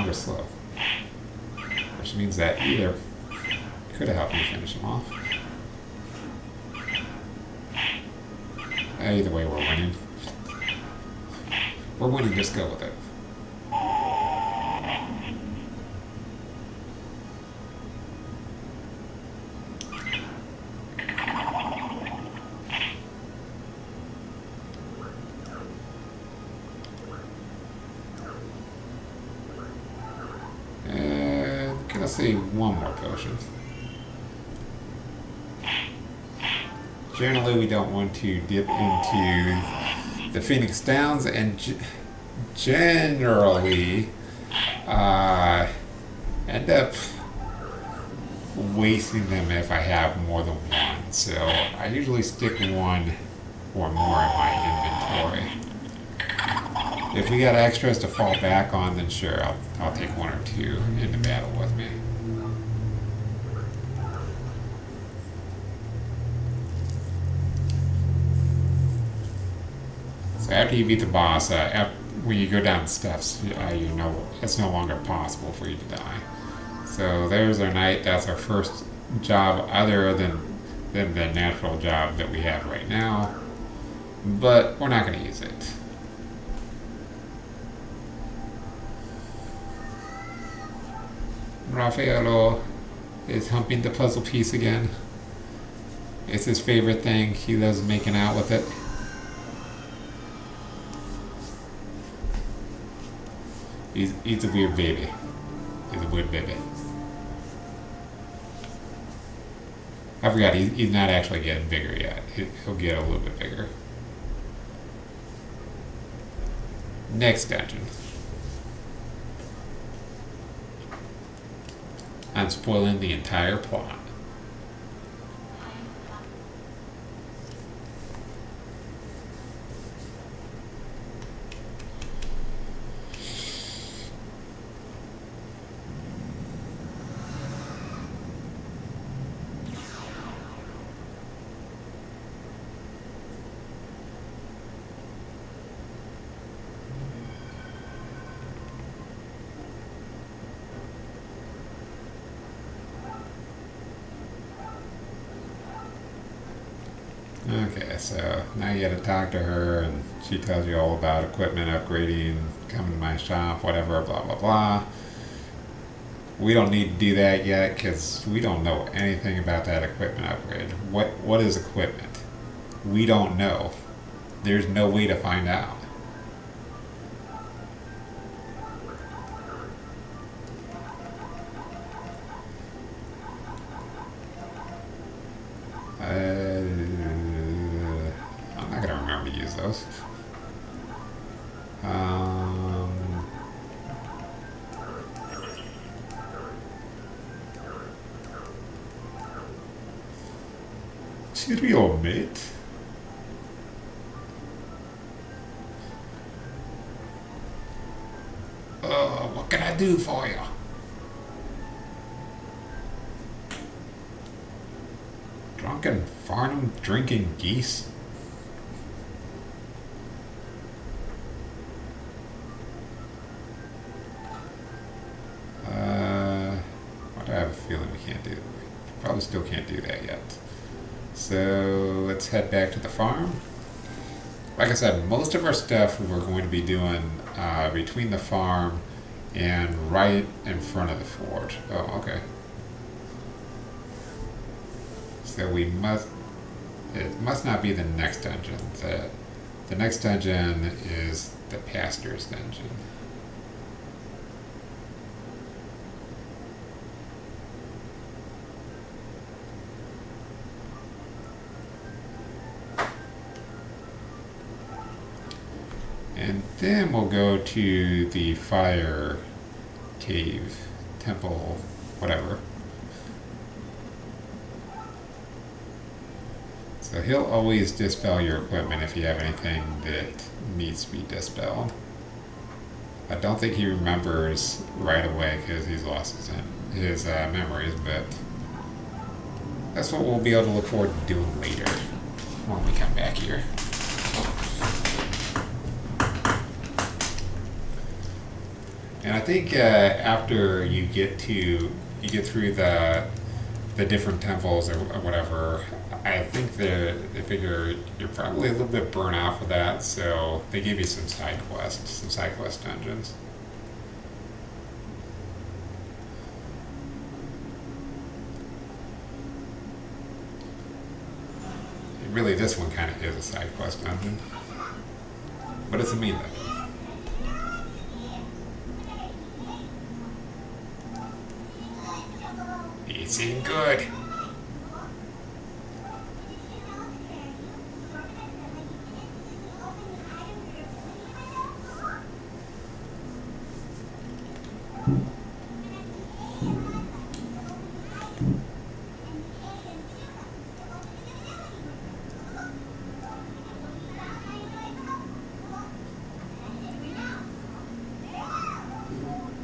longer slow. Which means that either could have helped me finish him off. Either way, we're winning. We're winning, just go with it. Gonna save one more potion. Generally, we don't want to dip into the Phoenix Downs, and generally end up wasting them if I have more than one. So I usually stick one or more in my inventory. If we got extras to fall back on, then sure, I'll take one or two into battle with me. So after you beat the boss, when you go down the steps, you know it's no longer possible for you to die. So there's our night. That's our first job other than the natural job that we have right now. But we're not going to use it. Raffaello is humping the puzzle piece again. It's his favorite thing. He loves making out with it. He's a weird baby. He's a weird baby. I forgot, he's not actually getting bigger yet. He'll get a little bit bigger. Next dungeon. I'm spoiling the entire plot. Okay, so now you gotta talk to her, and she tells you all about equipment upgrading, coming to my shop, whatever, blah, blah, blah. We don't need to do that yet, because we don't know anything about that equipment upgrade. What is equipment? We don't know. There's no way to find out. I'm not gonna remember to use those. Cheerio, mate. What can I do for you? Drunken Farnham drinking geese? I have a feeling we can't do that. We probably still can't do that yet. So let's head back to the farm. Like I said, most of our stuff we're going to be doing between the farm and right in front of the forge. Oh, okay. So it must not be the next dungeon. The next dungeon is the pastor's dungeon. And then we'll go to the fire cave, temple, whatever. So he'll always dispel your equipment if you have anything that needs to be dispelled. I don't think he remembers right away because he's lost his memories, but that's what we'll be able to look forward to doing later when we come back here. And I think after you get through the different temples or whatever, I think they figure you're probably a little bit burnt out for that, so they give you some side quest dungeons. And really, this one kind of is a side quest dungeon, but it's a main dungeon. It's in good.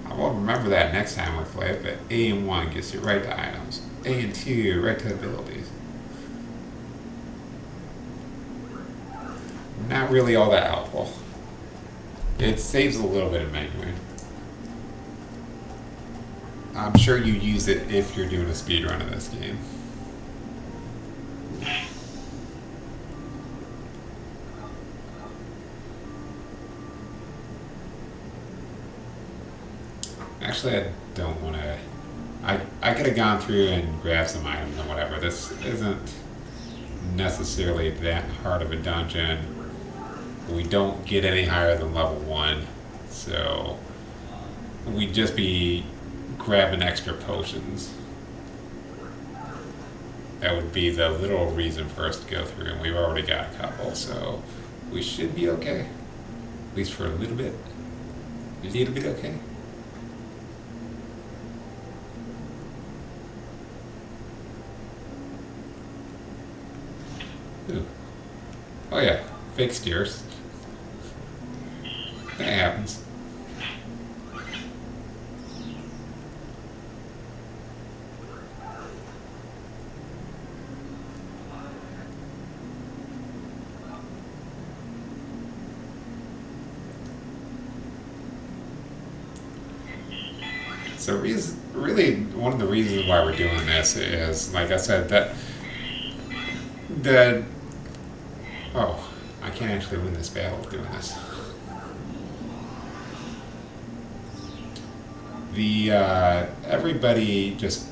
I won't remember that next time we play it, but A and 1 gets you right to items. A and 2 right to abilities. Not really all that helpful. It saves a little bit of memory. I'm sure you use it if you're doing a speed run of this game. Actually, I don't want to. I could have gone through and grabbed some items and whatever. This isn't necessarily that hard of a dungeon. We don't get any higher than level 1, so we'd just be grabbing extra potions. That would be the literal reason for us to go through, and we've already got a couple, so we should be okay. At least for a little bit. A little bit okay. Ooh. Oh yeah, fake steers. That happens. So really, one of the reasons why we're doing this is, like I said, I can't actually win this battle doing this. Everybody just,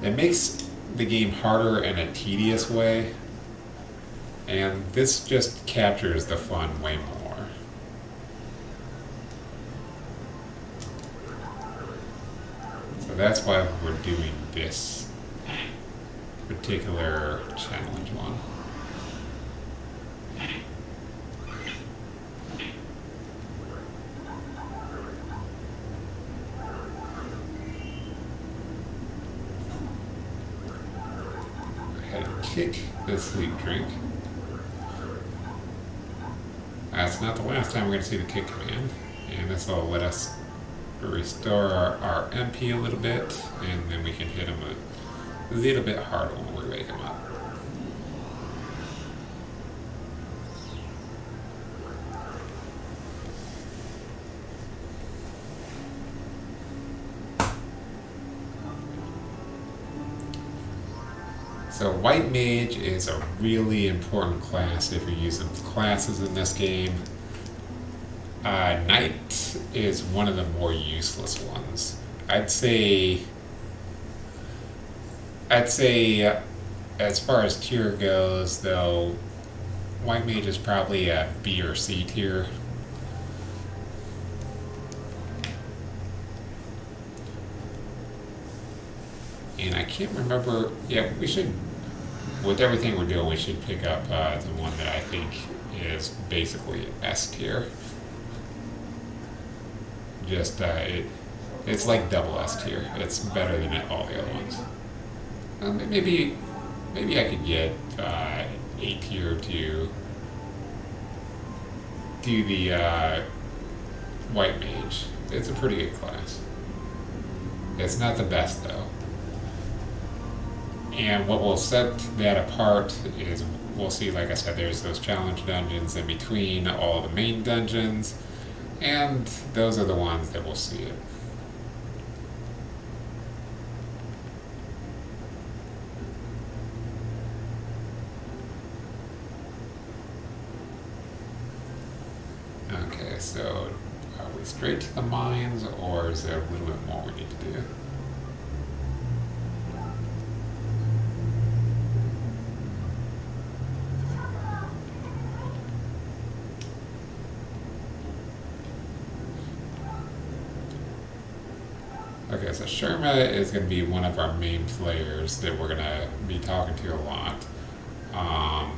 it makes the game harder in a tedious way, and this just captures the fun way more. So that's why we're doing this particular challenge one. Kick the sleep drink. That's not the last time we're going to see the kick command, and this will let us restore our MP a little bit, and then we can hit him a little bit harder when we wake him up. So White Mage is a really important class if you're using classes in this game. Knight is one of the more useless ones. I'd say as far as tier goes, though, White Mage is probably a B or C tier. And I can't remember. Yeah, we should. With everything we're doing, we should pick up the one that I think is basically S tier. Just it's like double S tier. It's better than all the other ones. Maybe I could get A tier to do the White Mage. It's a pretty good class. It's not the best though. And what will set that apart is we'll see, like I said, there's those challenge dungeons in between all the main dungeons. And those are the ones that will see it. Okay, so are we straight to the mines, or is there a little bit more we need to do? Okay, so Sherma is going to be one of our main players that we're going to be talking to a lot. Um,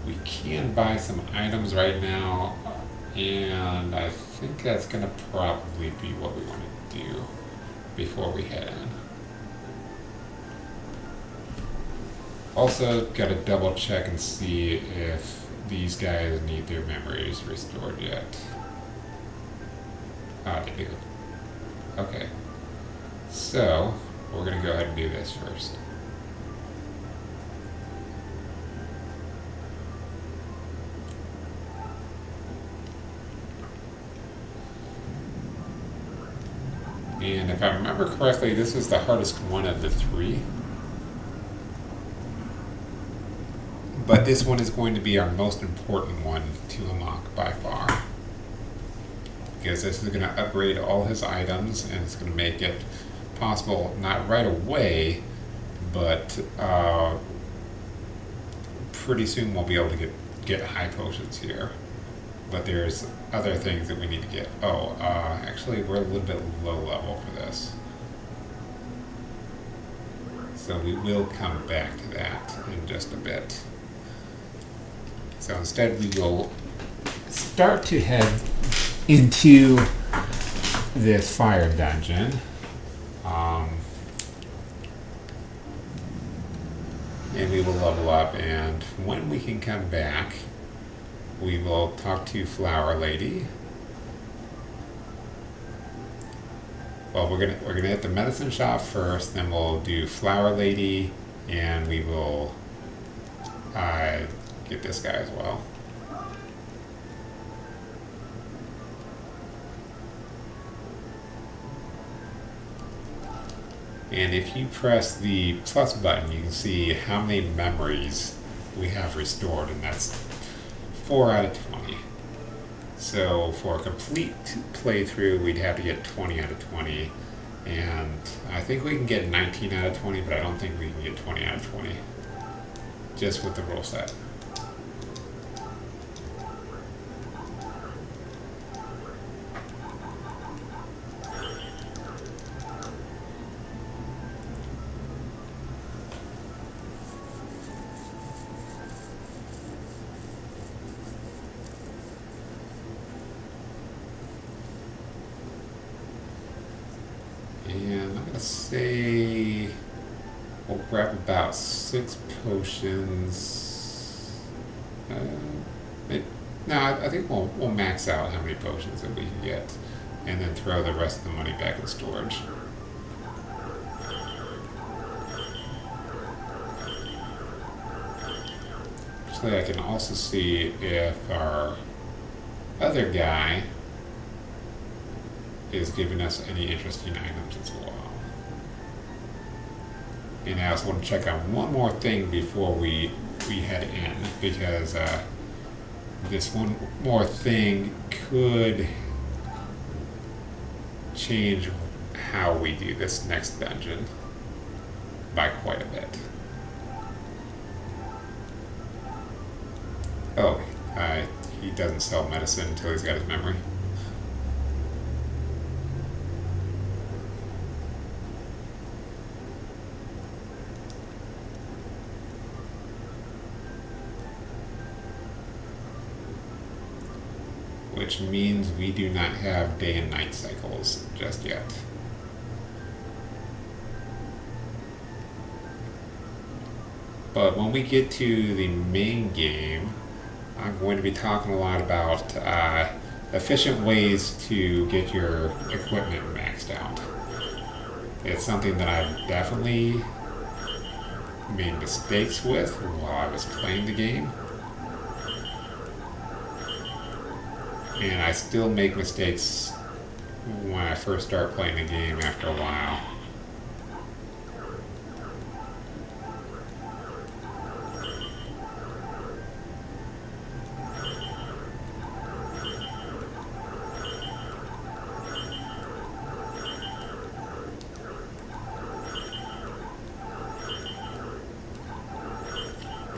we can buy some items right now, and I think that's going to probably be what we want to do before we head in. Also, got to double check and see if these guys need their memories restored yet. Ah, they do. Okay. So, we're going to go ahead and do this first. And if I remember correctly, this is the hardest one of the three. But this one is going to be our most important one to unlock by far. Because this is going to upgrade all his items, and it's going to make it possible, not right away, but pretty soon we'll be able to get high potions here. But there's other things that we need to get. Actually we're a little bit low level for this. So we will come back to that in just a bit. So instead we will start to head into this fire dungeon. And we will level up, and when we can come back, we will talk to Flower Lady. Well, we're gonna hit the medicine shop first, then we'll do Flower Lady, and we will get this guy as well. And if you press the plus button, you can see how many memories we have restored, and that's 4 out of 20. So for a complete playthrough, we'd have to get 20 out of 20. And I think we can get 19 out of 20, but I don't think we can get 20 out of 20. Just with the rule set. And I'm gonna say we'll grab about 6 potions. I think we'll max out how many potions that we can get, and then throw the rest of the money back in storage. Actually, I can also see if our other guy is giving us any interesting items as well. And I also want to check out one more thing before we head in, because this one more thing could change how we do this next dungeon by quite a bit. He doesn't sell medicine until he's got his memory. Which means we do not have day and night cycles just yet. But when we get to the main game, I'm going to be talking a lot about efficient ways to get your equipment maxed out. It's something that I've definitely made mistakes with while I was playing the game. And I still make mistakes when I first start playing the game after a while.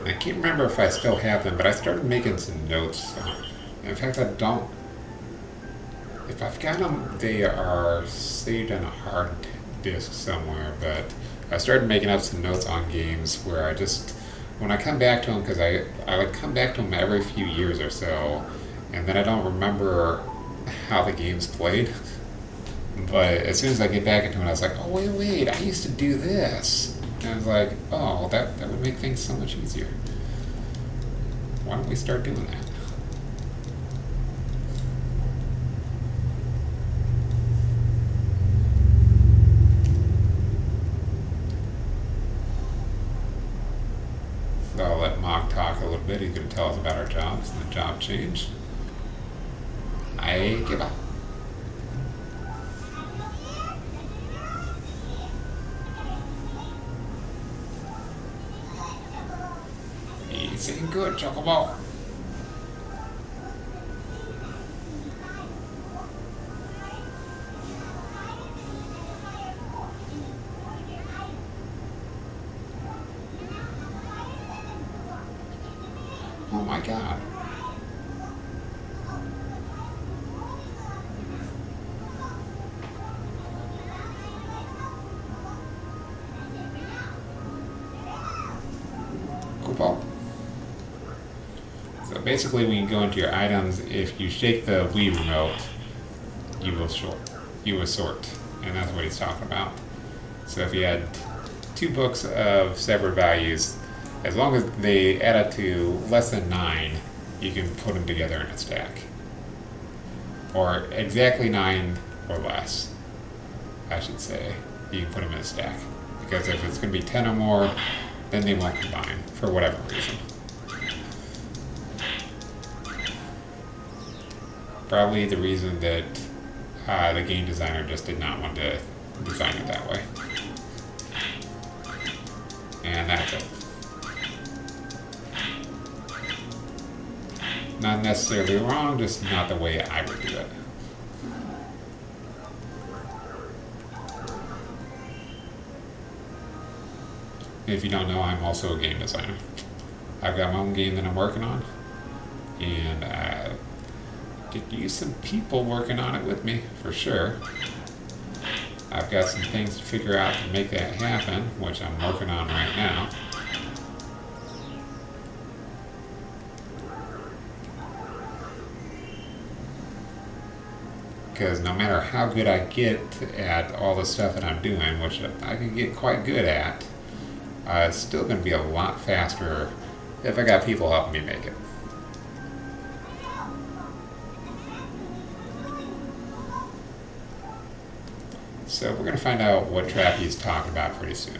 I can't remember if I still have them, but I started making some notes. In fact, I don't. If I've got them, they are saved on a hard disk somewhere, but I started making up some notes on games where I just, when I come back to them, because I like come back to them every few years or so, and then I don't remember how the game's played. But as soon as I get back into it, I was like, oh, wait, I used to do this. And I was like, oh, that would make things so much easier. Why don't we start doing that? So I'll let Mog talk a little bit. He's going to tell us about our jobs and the job change. I give up. He's saying good, Chocobo. Oh my god. Cool. So basically, when you go into your items, if you shake the Wii remote, you will sort, and that's what he's talking about. So if you had 2 books of separate values, as long as they add up to less than 9, you can put them together in a stack, or exactly 9 or less, I should say. You can put them in a stack, because if it's going to be 10 or more, then they won't combine for whatever reason. Probably the reason that the game designer just did not want to design it that way. And that's it. Not necessarily wrong, just not the way I would do it. If you don't know, I'm also a game designer. I've got my own game that I'm working on, and I could use some people working on it with me, for sure. I've got some things to figure out to make that happen, which I'm working on right now. Because no matter how good I get at all the stuff that I'm doing, which I can get quite good at, it's still going to be a lot faster if I got people helping me make it. So we're going to find out what trap he's talking about pretty soon.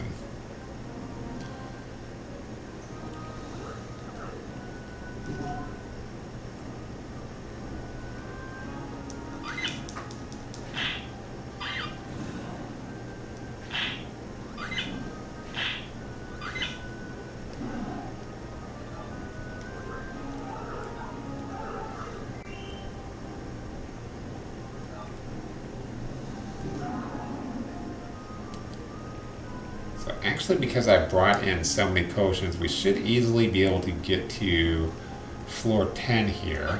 Actually, because I brought in so many potions, we should easily be able to get to floor 10 here,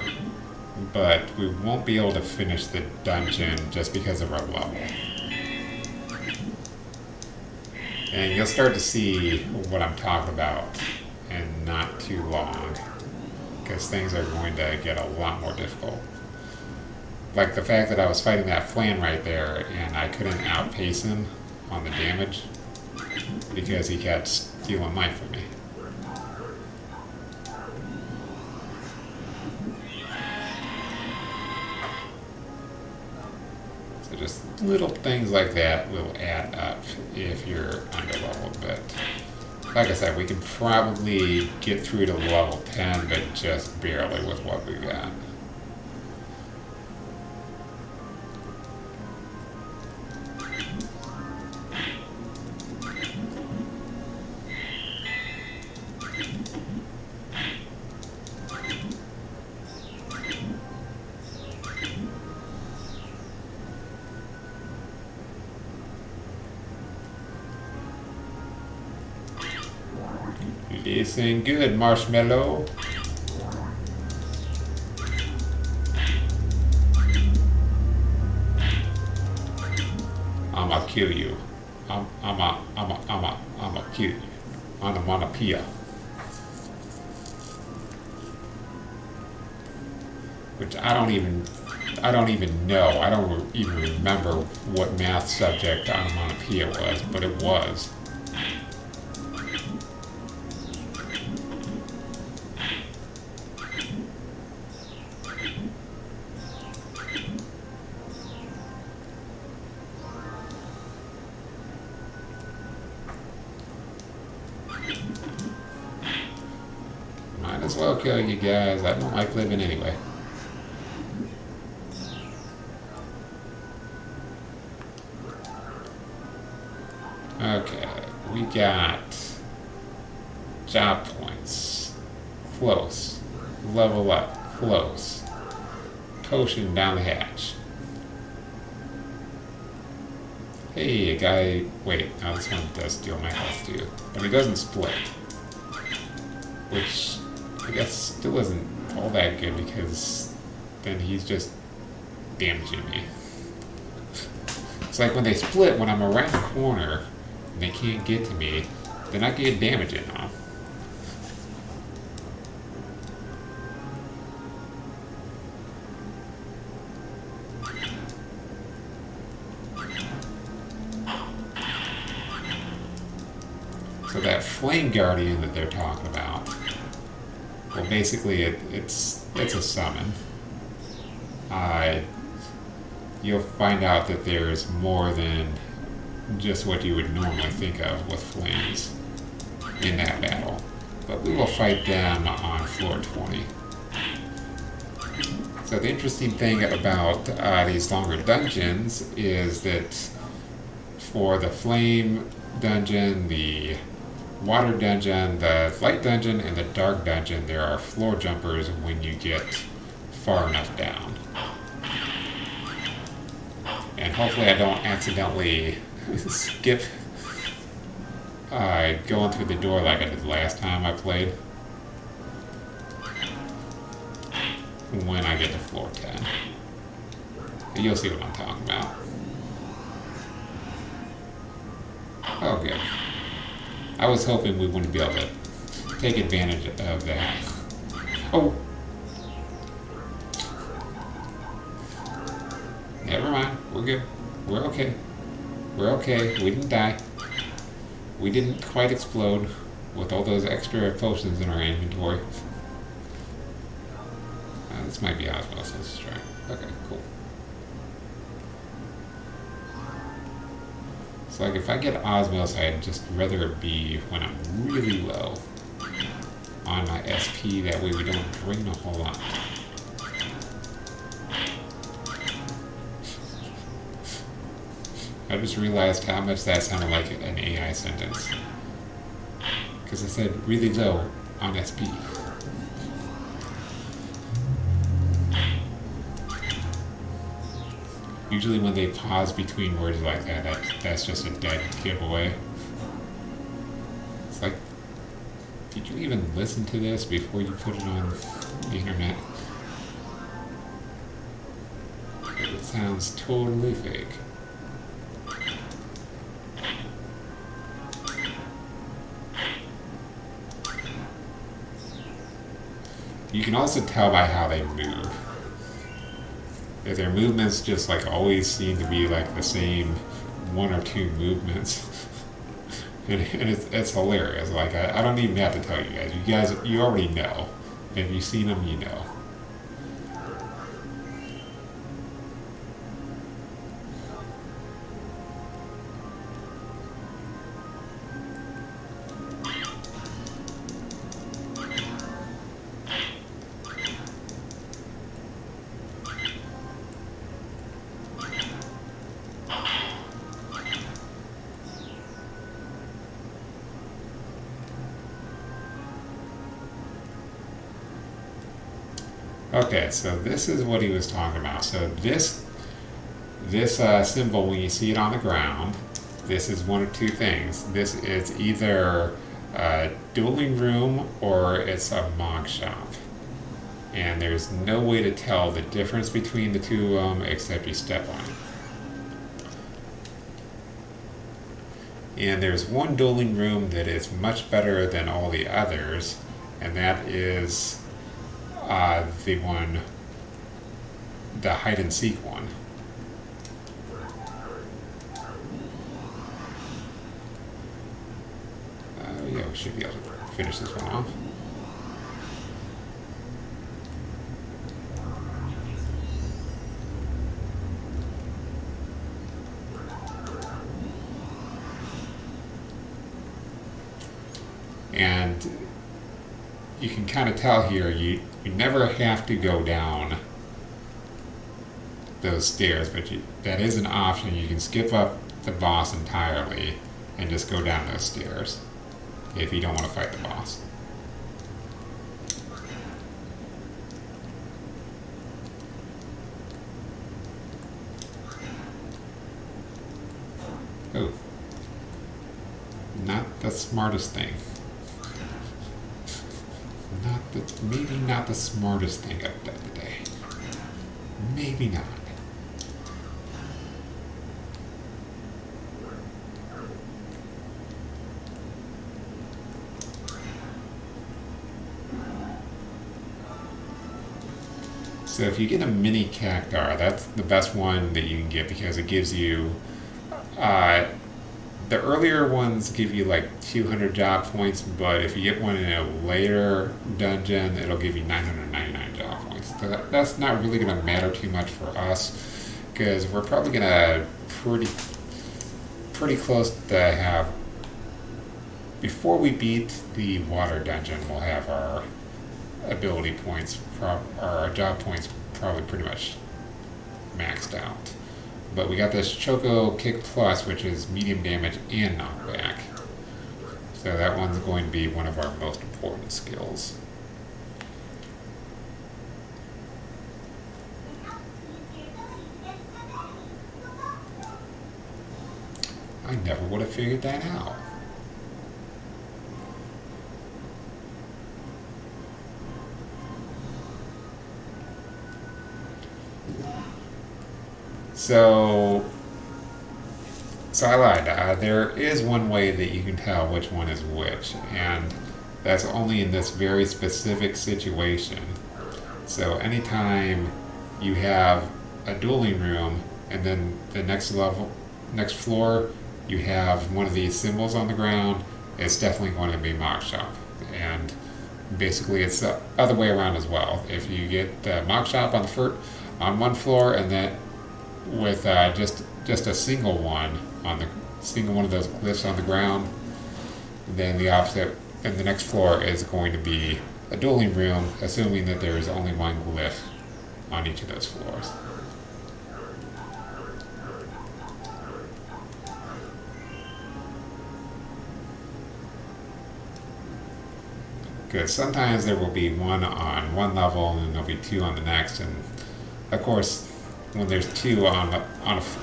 but we won't be able to finish the dungeon just because of our level. And you'll start to see what I'm talking about in not too long, because things are going to get a lot more difficult. Like the fact that I was fighting that Flan right there and I couldn't outpace him on the damage because he kept stealing life from me. So just little things like that will add up if you're underleveled, but like I said, we can probably get through to level 10, but just barely with what we got. Listen good, Marshmallow. I'ma kill you. I'ma kill you. Onomatopoeia. Which I don't even know. I don't even remember what math subject onomatopoeia was, but it was. Might as well kill you guys. I don't like living anyway. Okay, we got job points. Close. Level up. Close. Potion down the hatch. Hey, a guy... Wait, now this one does steal my health too. But it doesn't split. Which, I guess, still isn't all that good because then he's just damaging me. It's like when they split, when I'm around the corner and they can't get to me, then I get damaging them. So that Flame Guardian that they're talking about, well, basically it's a summon. You'll find out that there's more than just what you would normally think of with flames in that battle. But we will fight them on floor 20. So the interesting thing about these longer dungeons is that for the Flame Dungeon, the Water Dungeon, the Light Dungeon, and the Dark Dungeon, there are floor jumpers when you get far enough down. And hopefully I don't accidentally skip going through the door like I did the last time I played when I get to floor 10. You'll see what I'm talking about. Oh, good. I was hoping we wouldn't be able to take advantage of that. Oh! Never mind. We're good. We're okay. We're okay. We didn't die. We didn't quite explode with all those extra potions in our inventory. This might be osmosis. Let's try. Okay, cool. So like if I get osmosis, I'd just rather it be when I'm really low on my SP. That way we don't drain a whole lot. I just realized how much that sounded like an AI sentence. Because I said really low on SP. Usually when they pause between words like that, that's just a dead giveaway. It's like, did you even listen to this before you put it on the internet? It sounds totally fake. You can also tell by how they move. If their movements just like always seem to be like the same one or two movements. and it's hilarious. Like I don't even have to tell you guys. You already know. If you've seen them, you know. Okay, so this is what he was talking about. So this symbol, when you see it on the ground, this is one of two things. This is either a dueling room or it's a mog shop. And there's no way to tell the difference between the two of them except you step on it. And there's one dueling room that is much better than all the others, and that is the hide and seek one. Yeah, we should be able to finish this one off. And you can kind of tell here, you never have to go down those stairs, but that is an option. You can skip up the boss entirely and just go down those stairs if you don't want to fight the boss. Oh, not the smartest thing. Maybe not the smartest thing I've done today. Maybe not. So if you get a mini cactar, that's the best one that you can get because it gives you the earlier ones give you like 200 job points, but if you get one in a later dungeon, it'll give you 999 job points. So that's not really going to matter too much for us, because we're probably going to pretty close to have, before we beat the water dungeon, we'll have our ability points, our job points probably pretty much maxed out. But we got this Choco Kick Plus, which is medium damage and knockback. So that one's going to be one of our most important skills. I never would have figured that out. So I lied. There is one way that you can tell which one is which, and that's only in this very specific situation. So anytime you have a dueling room, and then the next floor, you have one of these symbols on the ground, it's definitely going to be mock shop. And basically it's the other way around as well. If you get the mock shop on one floor, and then with just a single one of those glyphs on the ground, then the opposite, and the next floor is going to be a dueling room, assuming that there is only one glyph on each of those floors. Because sometimes there will be one on one level and then there'll be two on the next, and of course when there's two on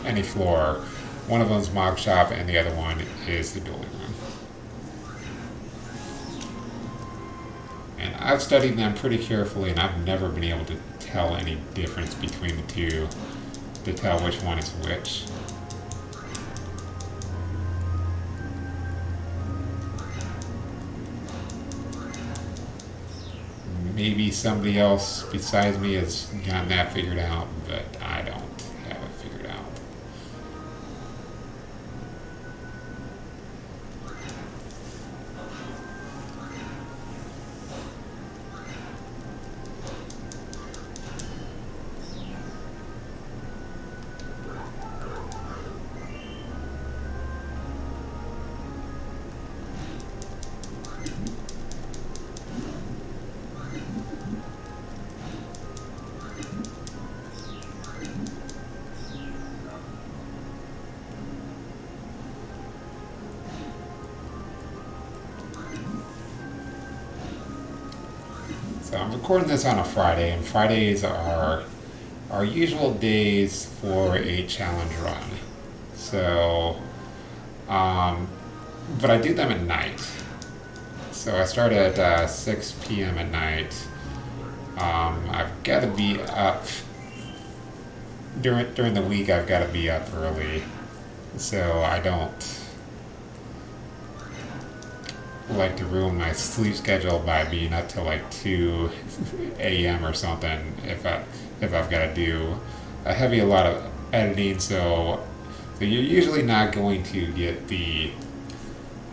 any floor, one of them's mock shop and the other one is the dueling room. And I've studied them pretty carefully, and I've never been able to tell any difference between the two to tell which one is which. Maybe somebody else besides me has gotten that figured out, but I don't have it figured out. So I'm recording this on a Friday, and Fridays are our usual days for a challenge run. So, but I do them at night. So I start at 6 p.m. at night. I've got to be up during the week. I've got to be up early, so I don't like to ruin my sleep schedule by being up till like 2 a.m. or something if I've got to do a lot of editing. So you're usually not going to get the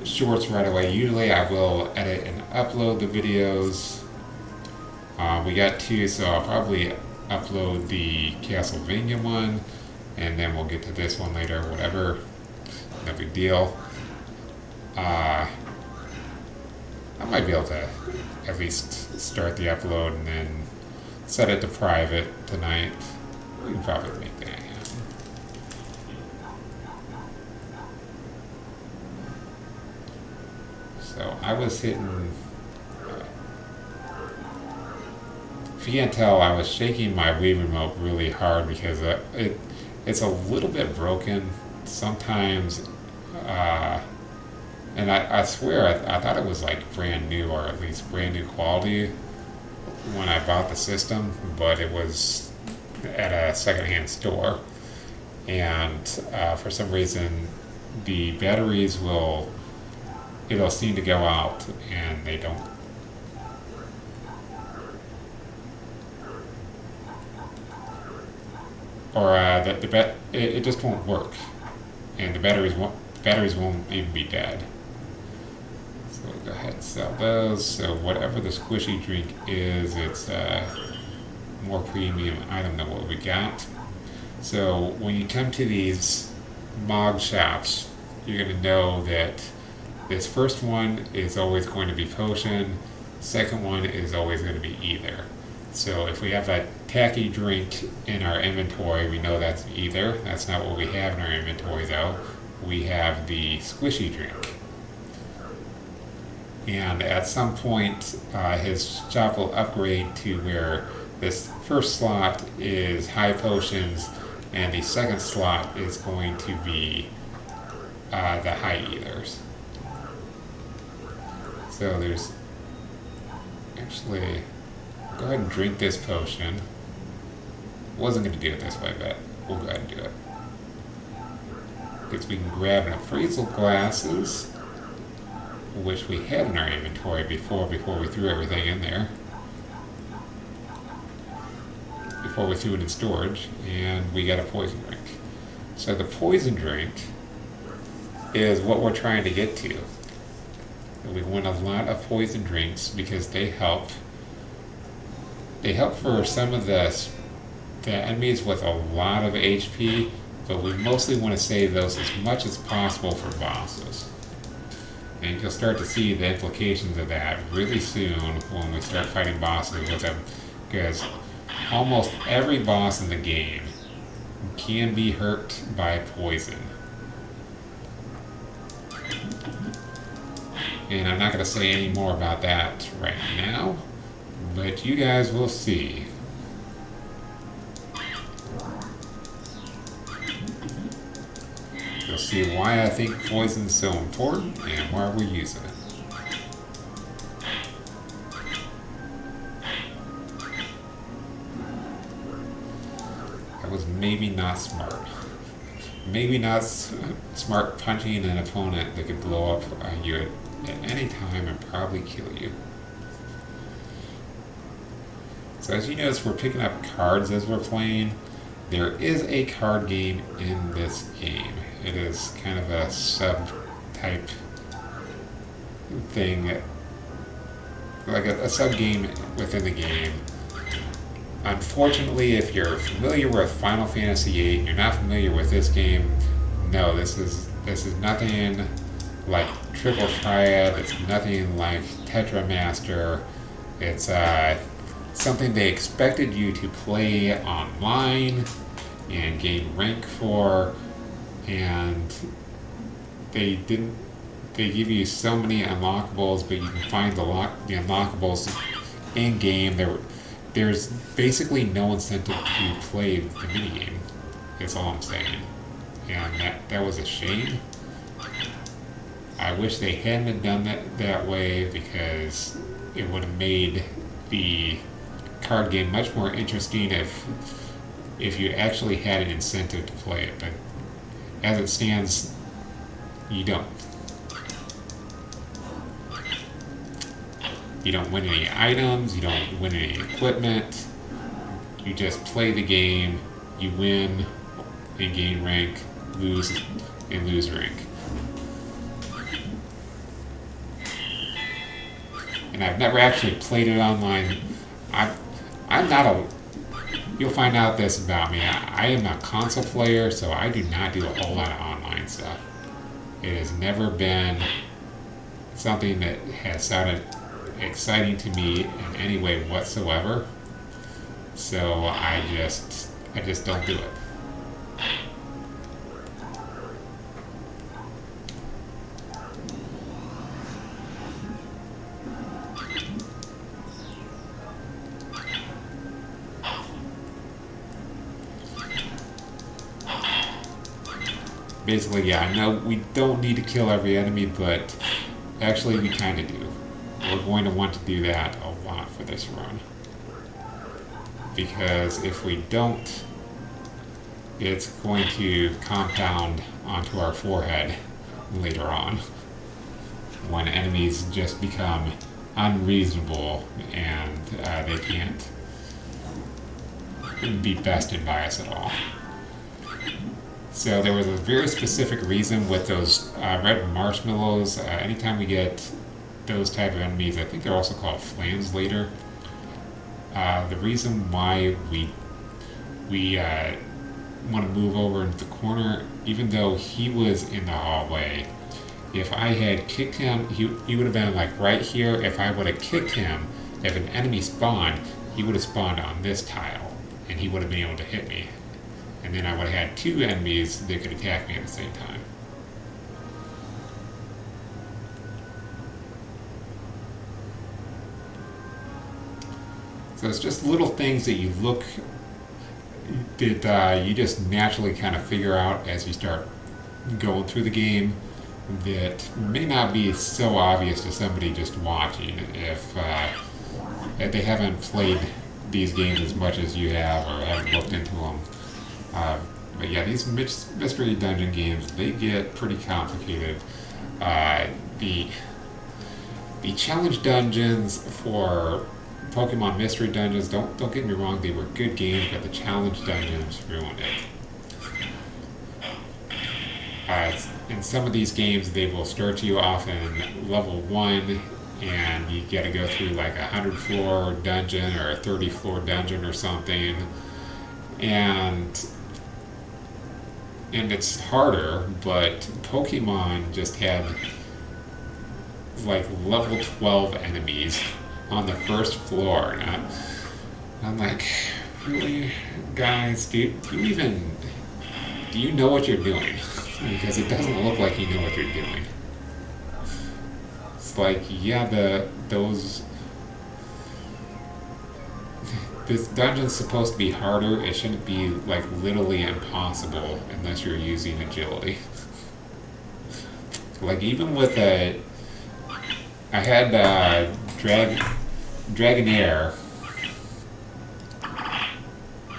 shorts right away. Usually I will edit and upload the videos. We got 2, so I'll probably upload the Castlevania one, and then we'll get to this one later, whatever. No big deal. I might be able to at least start the upload and then set it to private tonight. We can probably make that happen. So I was hitting... If you can't tell, I was shaking my Wii remote really hard because it's a little bit broken. Sometimes... and I swear I thought it was like brand new, or at least brand new quality when I bought the system, but it was at a secondhand store, and for some reason the batteries it'll seem to go out and they don't. Or it just won't work, and the batteries won't even be dead. So we'll go ahead and sell those. So whatever the squishy drink is, it's a more premium item than what we got. So when you come to these Mog shops, you're going to know that this first one is always going to be potion, second one is always going to be ether. So if we have a tacky drink in our inventory, we know that's ether. That's not what we have in our inventory though. We have the squishy drink. And at some point, his shop will upgrade to where this first slot is high potions, and the second slot is going to be the high ethers. So there's actually, go ahead and drink this potion. Wasn't going to do it this way, but we'll go ahead and do it. Because we can grab an appraisal glasses, which we had in our inventory before we threw everything in there. Before we threw it in storage, and we got a poison drink. So the poison drink is what we're trying to get to. We want a lot of poison drinks because they help. They help for some of the enemies with a lot of HP, but we mostly want to save those as much as possible for bosses. And you'll start to see the implications of that really soon when we start fighting bosses with them, because almost every boss in the game can be hurt by poison. And I'm not going to say any more about that right now, but you guys will see. You'll see why I think poison is so important and why we're using it. That was maybe not smart. Maybe not smart punching an opponent that could blow up you at any time and probably kill you. So as you notice, we're picking up cards as we're playing. There is a card game in this game. It is kind of a sub-type thing, like a sub-game within the game. Unfortunately, if you're familiar with Final Fantasy VIII, you're not familiar with this game, no, this is nothing like Triple Triad, it's nothing like Tetra Master. It's something they expected you to play online and gain rank for, and they didn't. They give you so many unlockables, but you can find the unlockables in game there's basically no incentive to play the minigame. That's all I'm saying, and that was a shame. I wish they hadn't done that way, because it would have made the card game much more interesting if you actually had an incentive to play it. But as it stands, you don't. You don't win any items, you don't win any equipment, you just play the game, you win and gain rank, lose and lose rank. And I've never actually played it online. I'm not a... You'll find out this about me. I am a console player, so I do not do a whole lot of online stuff. It has never been something that has sounded exciting to me in any way whatsoever. So I just don't do it. Basically, yeah, I know we don't need to kill every enemy, but actually we kind of do. We're going to want to do that a lot for this run. Because if we don't, it's going to compound onto our forehead later on, when enemies just become unreasonable and they can't be bested by us at all. So there was a very specific reason with those red marshmallows. Anytime we get those type of enemies, I think they're also called flans later. The reason why we want to move over into the corner, even though he was in the hallway, if I had kicked him, he would have been like right here. If I would have kicked him, if an enemy spawned, he would have spawned on this tile, and he would have been able to hit me. And then I would have had two enemies that could attack me at the same time. So it's just little things that you look, that you just naturally kind of figure out as you start going through the game, that may not be so obvious to somebody just watching if they haven't played these games as much as you have or haven't looked into them. But yeah, these mystery dungeon games, they get pretty complicated. The challenge dungeons for Pokemon Mystery Dungeons, don't get me wrong, they were good games, but the challenge dungeons ruined it. In some of these games, they will start you off in level 1, and you gotta go through like a 100 floor dungeon or a 30 floor dungeon or something, and it's harder. But Pokemon just had like level 12 enemies on the first floor, and I'm like, really, guys, do you know what you're doing? Because it doesn't look like you know what you're doing. It's like, yeah, this dungeon's supposed to be harder. It shouldn't be like literally impossible unless you're using agility. Like even with I had Dragonair.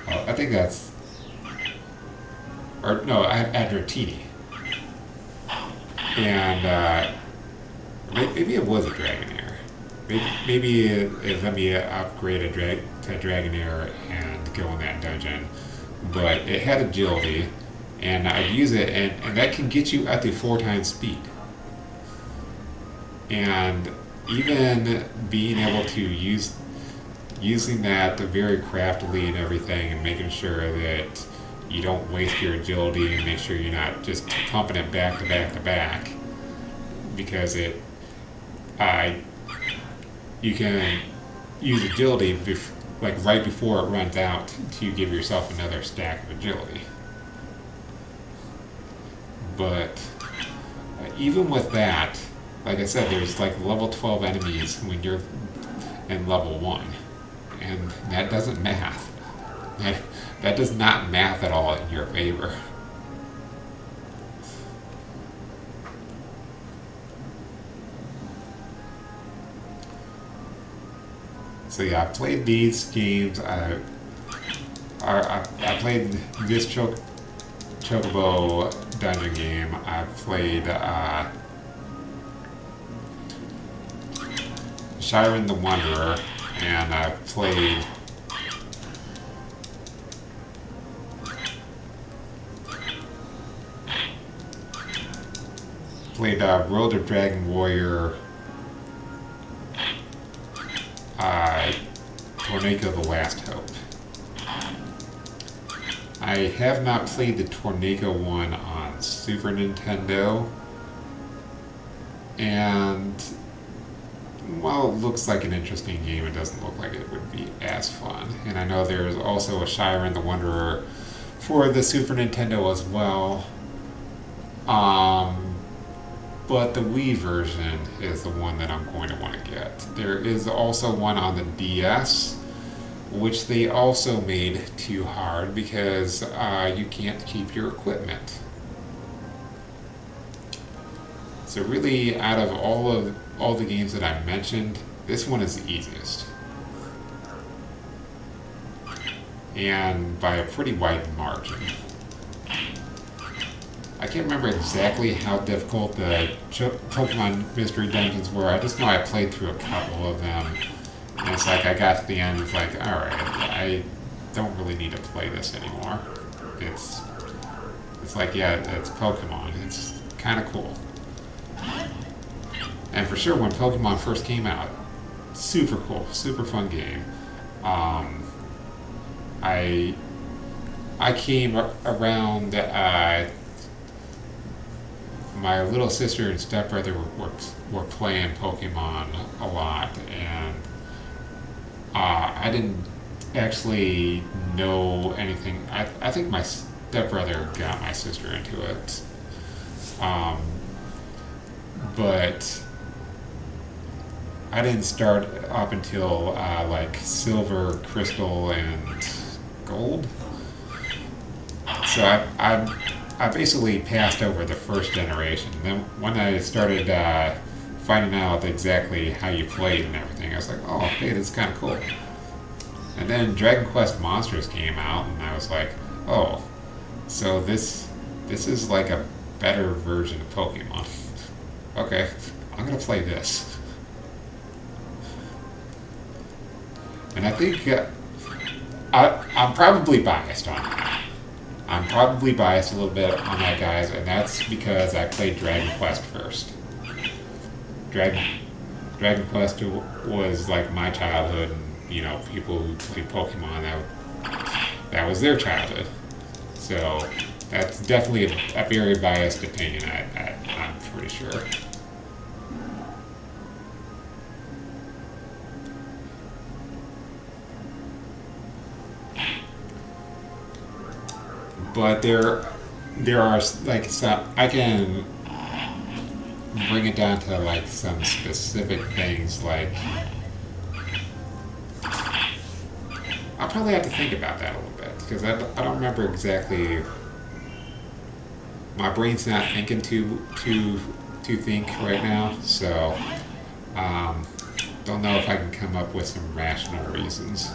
I think that's, or no, I had Dratini. And maybe it was a Dragonair. Maybe it let me upgrade to Dragonair and go in that dungeon. But it had agility, and I'd use it, and that can get you up to 4 times speed. And even being able to using that very craftily and everything, and making sure that you don't waste your agility, and make sure you're not just pumping it back to back to back, because you can use agility like right before it runs out to give yourself another stack of agility. But even with that, like I said, there's like level 12 enemies when you're in level 1. And that doesn't math. That does not math at all in your favor. So yeah, I played these games. I played this Chocobo Dungeon game. I played Shiren the Wanderer, and I played World of Dragon Warrior, Tornado the Last Hope. I have not played the Tornado one on Super Nintendo, and while it looks like an interesting game, it doesn't look like it would be as fun. And I know there's also a Shiren the Wanderer for the Super Nintendo as well. But the Wii version is the one that I'm going to want to get. There is also one on the DS, which they also made too hard because you can't keep your equipment. So really, out of all the games that I mentioned, this one is the easiest. And by a pretty wide margin. I can't remember exactly how difficult the Pokemon Mystery Dungeons were. I just know I played through a couple of them. And it's like I got to the end, it's like, alright, I don't really need to play this anymore. It's like, yeah, it's Pokemon. It's kind of cool. And for sure, when Pokemon first came out, super cool, super fun game. I came around... my little sister and stepbrother were playing Pokemon a lot, and I didn't actually know anything. I think my stepbrother got my sister into it, but I didn't start up until like Silver, Crystal, and Gold. So I basically passed over the first generation. Then when I started finding out exactly how you played and everything, I was like, oh, hey, this is kind of cool. And then Dragon Quest Monsters came out, and I was like, oh, so this is like a better version of Pokemon. Okay, I'm gonna play this. And I think I'm probably biased on it. I'm probably biased a little bit on that, guys, and that's because I played Dragon Quest first. Dragon Quest was like my childhood, and you know, people who played Pokemon, that was their childhood. So that's definitely a very biased opinion. I'm pretty sure. But there are like some, I can bring it down to like some specific things. Like I'll probably have to think about that a little bit because I don't remember exactly. My brain's not thinking to think right now, so don't know if I can come up with some rational reasons.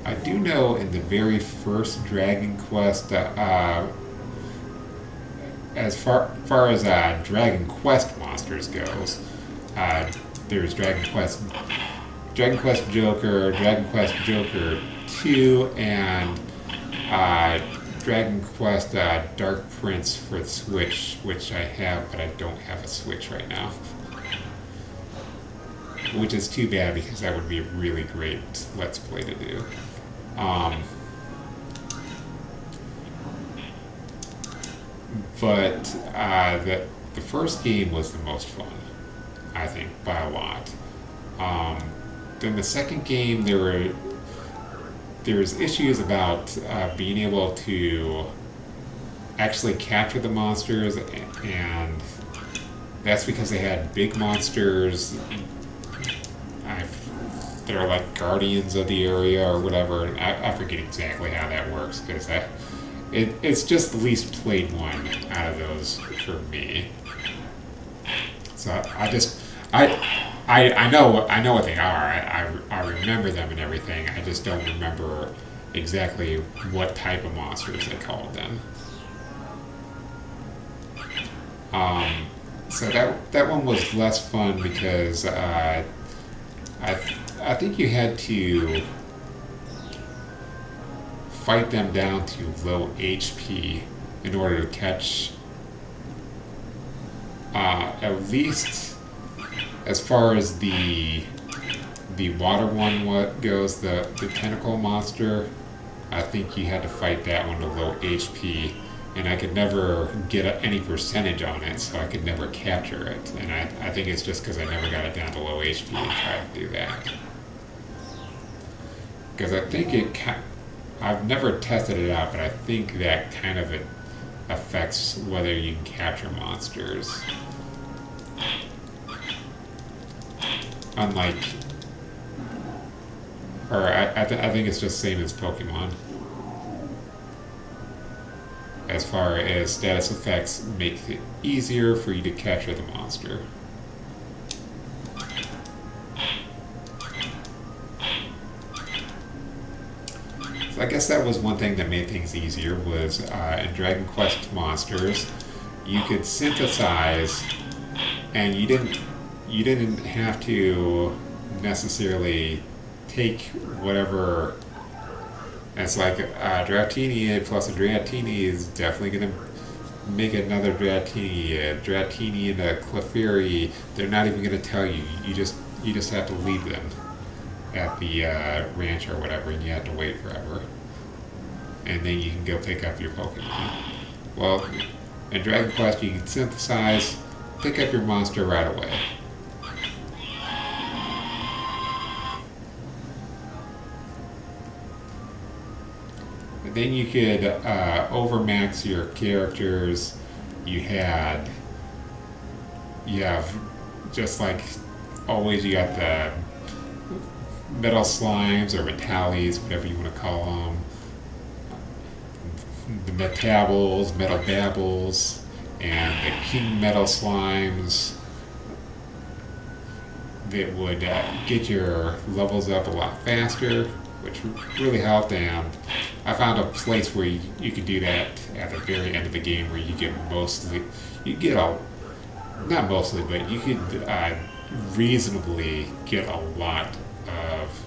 I do know in the very first Dragon Quest, as far as Dragon Quest monsters goes, there's Dragon Quest Joker, Dragon Quest Joker 2, and Dragon Quest Dark Prince for the Switch, which I have, but I don't have a Switch right now. Which is too bad because that would be a really great Let's Play to do. But the first game was the most fun, I think, by a lot. Then the second game, there was issues about being able to actually capture the monsters, and that's because they had big monsters. They're like guardians of the area or whatever. I forget exactly how that works because it's just the least played one out of those for me. So I know what they are. I remember them and everything. I just don't remember exactly what type of monsters they called them. So that one was less fun because I think you had to fight them down to low HP in order to catch at least as far as the water one goes, the tentacle monster. I think you had to fight that one to low HP, and I could never get any percentage on it, so I could never capture it. And I think it's just because I never got it down to low HP and tried to do that. Because I think I've never tested it out, but I think that kind of it affects whether you can capture monsters. Unlike, or I think it's just the same as Pokemon. As far as status effects make it easier for you to capture the monster. So I guess that was one thing that made things easier was in Dragon Quest Monsters, you could synthesize, and you didn't have to necessarily take whatever. It's like Dratini plus a Dratini is definitely going to make another Dratini. A Dratini and a Clefairy, they're not even going to tell you. You just have to leave them at the ranch or whatever, and you have to wait forever. And then you can go pick up your Pokemon. Well, in Dragon Quest, you can synthesize, pick up your monster right away. And then you could overmax your characters. You have just like always, you got the metal slimes or metallies, whatever you want to call them. The metables, metal babbles, and the king metal slimes that would get your levels up a lot faster, which really helped. And I found a place where you could do that at the very end of the game, where you not mostly, but you could reasonably get a lot of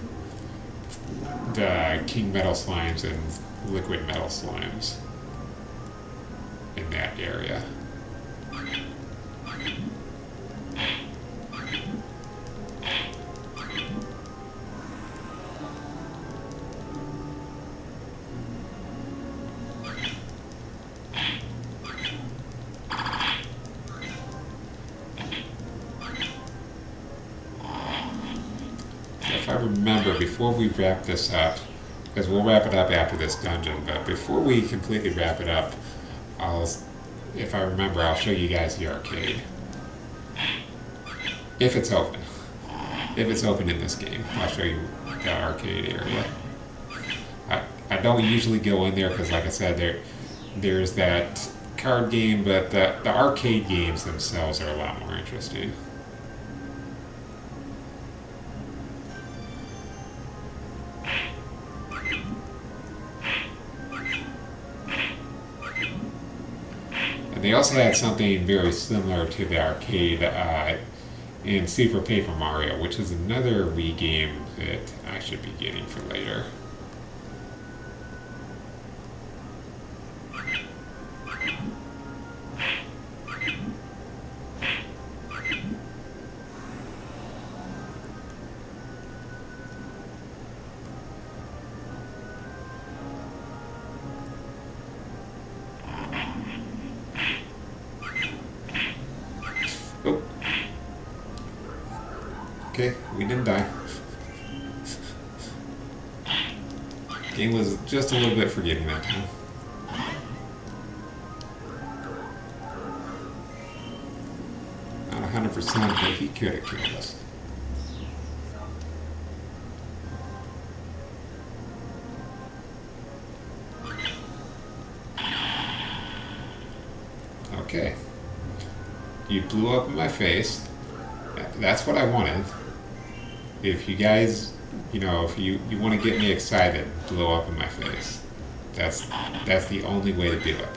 the king metal slimes and liquid metal slimes in that area. If I remember, before we wrap this up, because we'll wrap it up after this dungeon, but before we completely wrap it up, if I remember, I'll show you guys the arcade. If it's open. If it's open in this game, I'll show you the arcade area. I don't usually go in there because, like I said, there's that card game, but the arcade games themselves are a lot more interesting. And they also had something very similar to the arcade in Super Paper Mario, which is another Wii game that I should be getting for later. Oh. Okay, we didn't die. Game was just a little bit forgetting that time. 100%, but he could have killed us. Okay. You blew up in my face. That's what I wanted. If you guys, if you want to get me excited, blow up in my face. That's the only way to do it.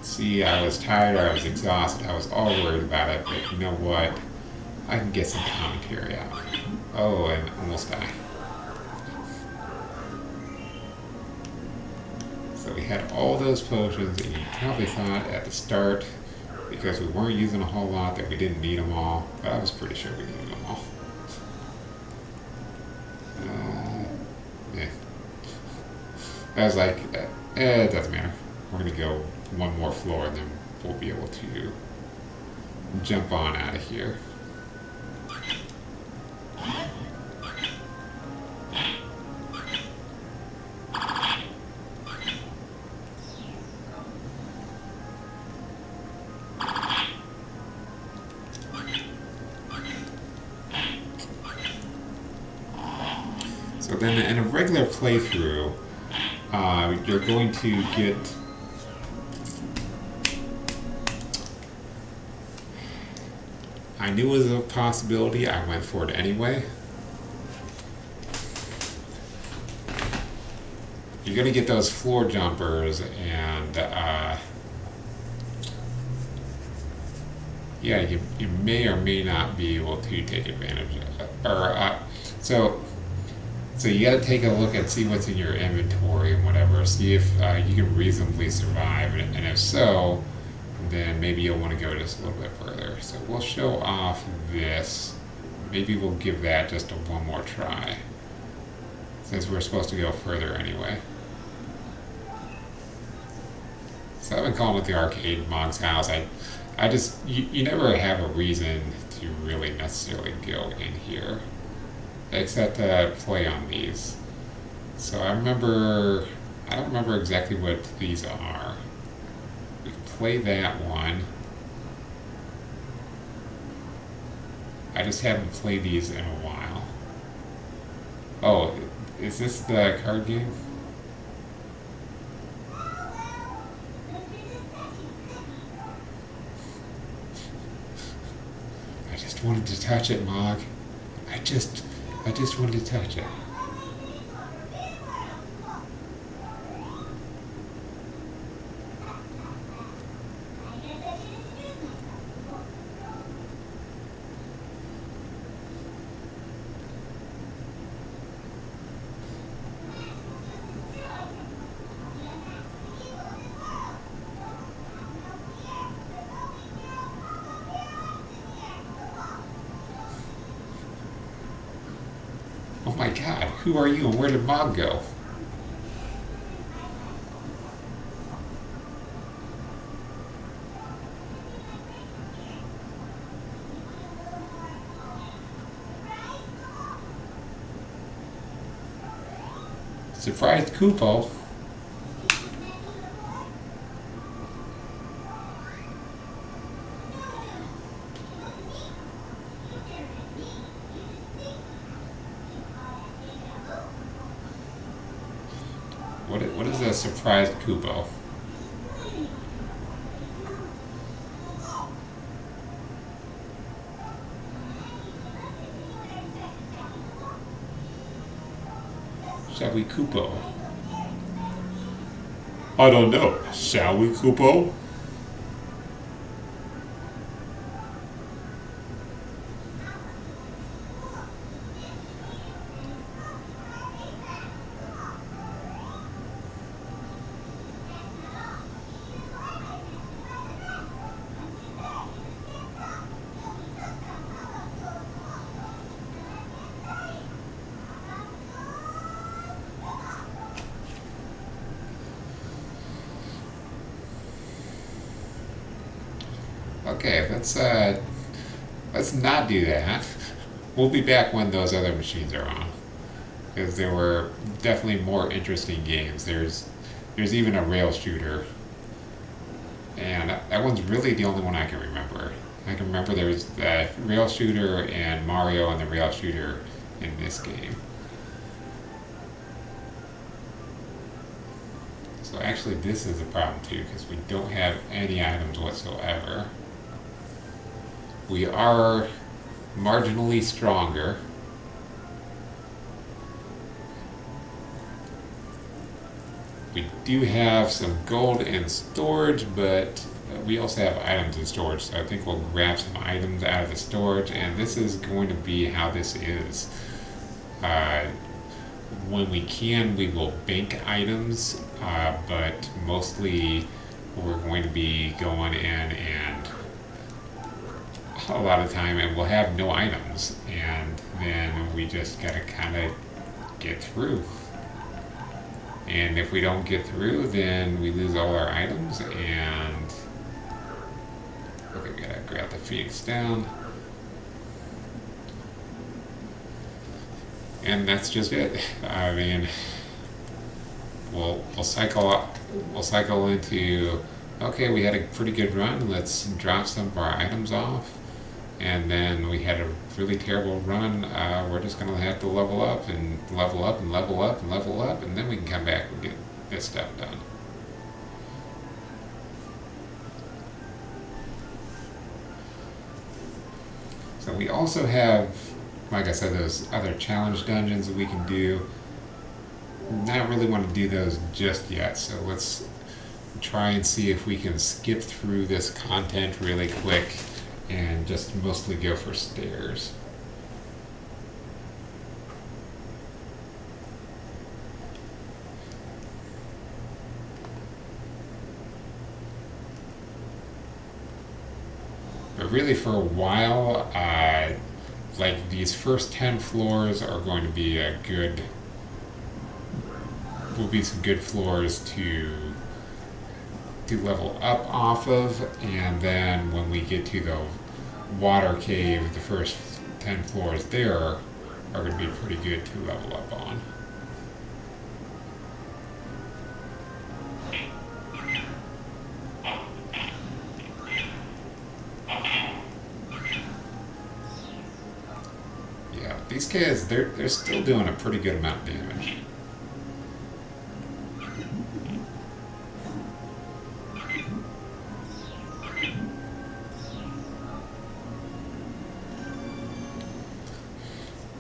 See, I was tired, I was exhausted, I was all worried about it, but you know what? I can get some commentary out. Oh, and almost die. So we had all those potions, and you probably thought at the start, because we weren't using a whole lot, that we didn't need them all, but I was pretty sure we needed them all. Yeah. I was like, it doesn't matter. We're going to go one more floor, and then we'll be able to jump on out of here. So then in a regular playthrough, you're going to get I knew it was a possibility, I went for it anyway. You're going to get those floor jumpers, and yeah, you may or may not be able to take advantage of it. So you got to take a look and see what's in your inventory and whatever, see if you can reasonably survive, and if so, then maybe you'll want to go just a little bit further. So we'll show off this. Maybe we'll give that just one more try, since we're supposed to go further anyway. So I've been calling it the arcade mog's house. I just, you never have a reason to really necessarily go in here, except to play on these. So I don't remember exactly what these are. We can play that one. I just haven't played these in a while. Oh, is this the card game? I just wanted to touch it, Mog. I just wanted to touch it. Oh my god, who are you and where did Mog go? Surprised Kupo. What is a surprised Kupo? Shall we Kupo? I don't know. Shall we Kupo? Okay, let's not do that. We'll be back when those other machines are on. because there were definitely more interesting games. There's even a rail shooter, and that one's really the only one I can remember. I can remember there was the rail shooter and Mario and the rail shooter in this game. So actually this is a problem too, because we don't have any items whatsoever. We are marginally stronger. We do have some gold in storage, but we also have items in storage, so I think we'll grab some items out of the storage, and this is going to be how this is. When we can, we will bank items, but mostly we're going to be going in and a lot of time and we'll have no items, and then we just gotta kind of get through. And if we don't get through, then we lose all our items, and okay, we gotta grab the Phoenix down. And that's just it. I mean, we'll cycle into, okay, we had a pretty good run, let's drop some of our items off. And then we had a really terrible run, we're just going to have to level up and level up and level up and level up, and then we can come back and get this stuff done. So we also have, like I said, those other challenge dungeons that we can do. Not really want to do those just yet, so let's try and see if we can skip through this content really quick and just mostly go for stairs. But really for a while, like these first 10 floors are going to be will be some good floors to level up off of, and then when we get to the water cave, the first 10 floors there are going to be pretty good to level up on. Yeah, these kids, they're still doing a pretty good amount of damage.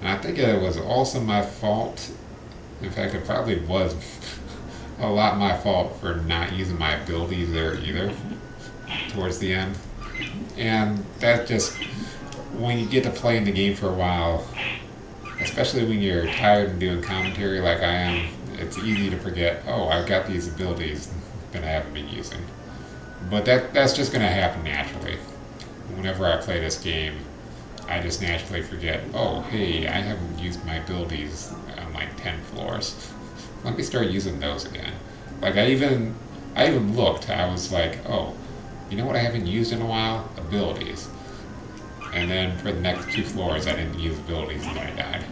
I think it was also my fault. In fact, it probably was a lot my fault for not using my abilities there either towards the end. And that just, when you get to playing the game for a while, especially when you're tired and doing commentary like I am, it's easy to forget, oh, I've got these abilities that I haven't been using. But that's just going to happen naturally. Whenever I play this game, I just naturally forget, oh, hey, I haven't used my abilities on like 10 floors. Let me start using those again. Like I even looked, I was like, oh, you know what I haven't used in a while? Abilities. And then for the next 2 floors, I didn't use abilities and then I died.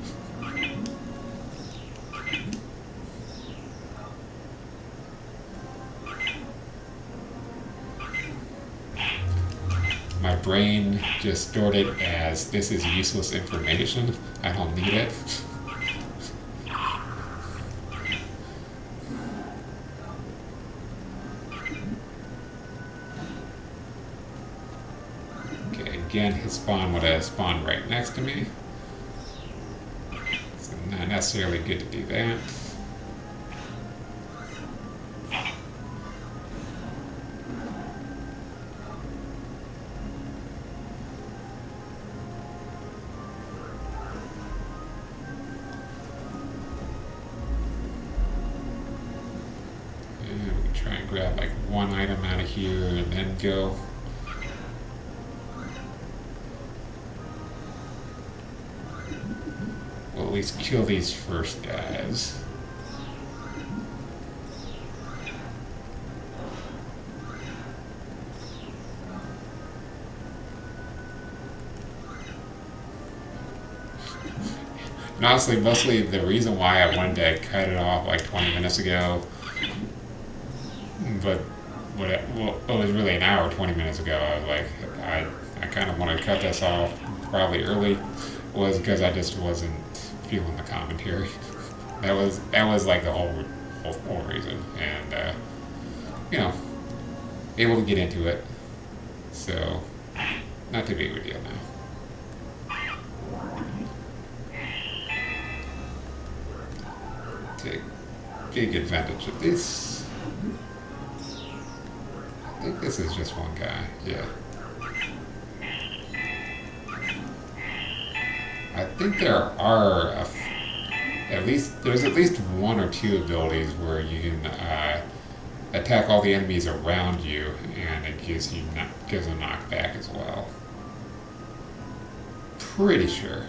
My brain just stored it as, this is useless information, I don't need it. Okay, again, his spawn would have spawned right next to me. So not necessarily good to do that. Try and grab like one item out of here and then go. We'll at least kill these first guys. honestly, mostly the reason why I wanted to cut it off like 20 minutes ago, but well, it was really an hour, 20 minutes ago. I was like, I kind of want to cut this off probably early, was because I just wasn't feeling the commentary. That was like the whole reason, and you know, able to get into it, so not too big of a deal now. Take big advantage of this. I think this is just one guy. Yeah. I think there's at least one or two abilities where you can attack all the enemies around you, and it gives a knockback as well. Pretty sure.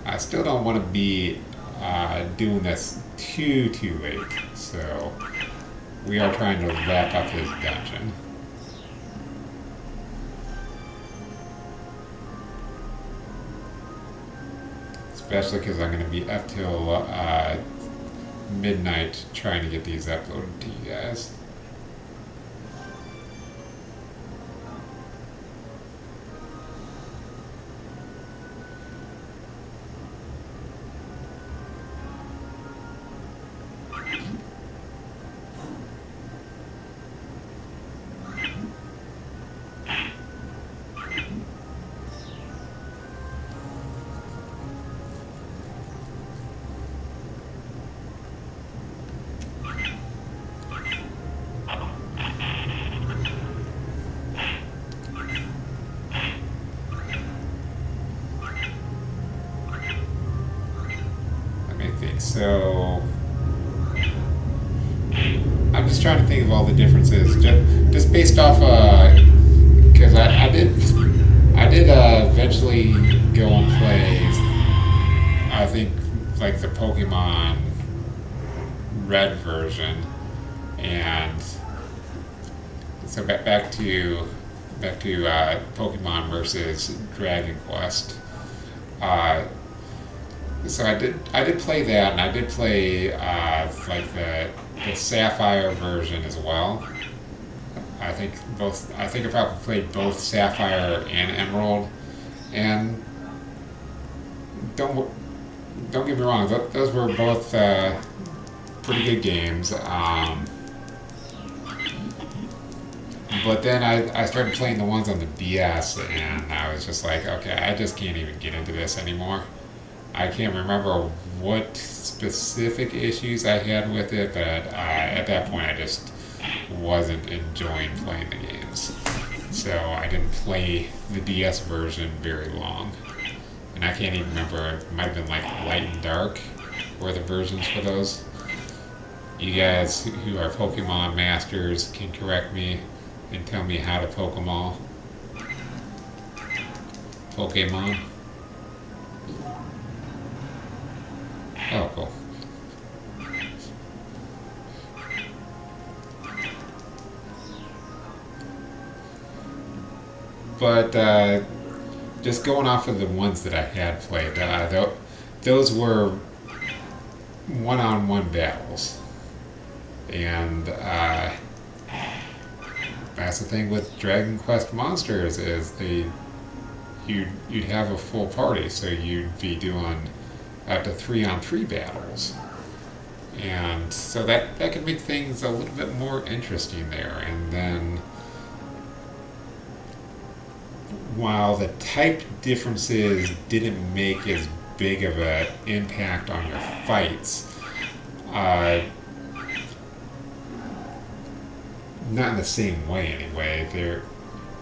I still don't want to be doing this too late, so we are trying to wrap up this dungeon. Especially because I'm going to be up till midnight trying to get these uploaded to you guys. So I'm just trying to think of all the differences, just based off because I did eventually go and play, I think, like the Pokemon Red version, and so back to Pokemon versus Dragon Quest. So I did play that, and I did play like the Sapphire version as well. I think I probably played both Sapphire and Emerald, and don't get me wrong, those were both pretty good games. But then I started playing the ones on the DS, and I was just like, okay, I just can't even get into this anymore. I can't remember what specific issues I had with it, but at that point I just wasn't enjoying playing the games. So I didn't play the DS version very long. And I can't even remember, it might have been like Light and Dark were the versions for those. You guys who are Pokemon masters can correct me and tell me how to Pokemon. Pokemon. Oh, cool. But just going off of the ones that I had played, those were one-on-one battles, and that's the thing with Dragon Quest Monsters is you'd have a full party, so you'd be doing up to 3-on-3 battles, and so that can make things a little bit more interesting there. And then while the type differences didn't make as big of an impact on your fights, not in the same way anyway.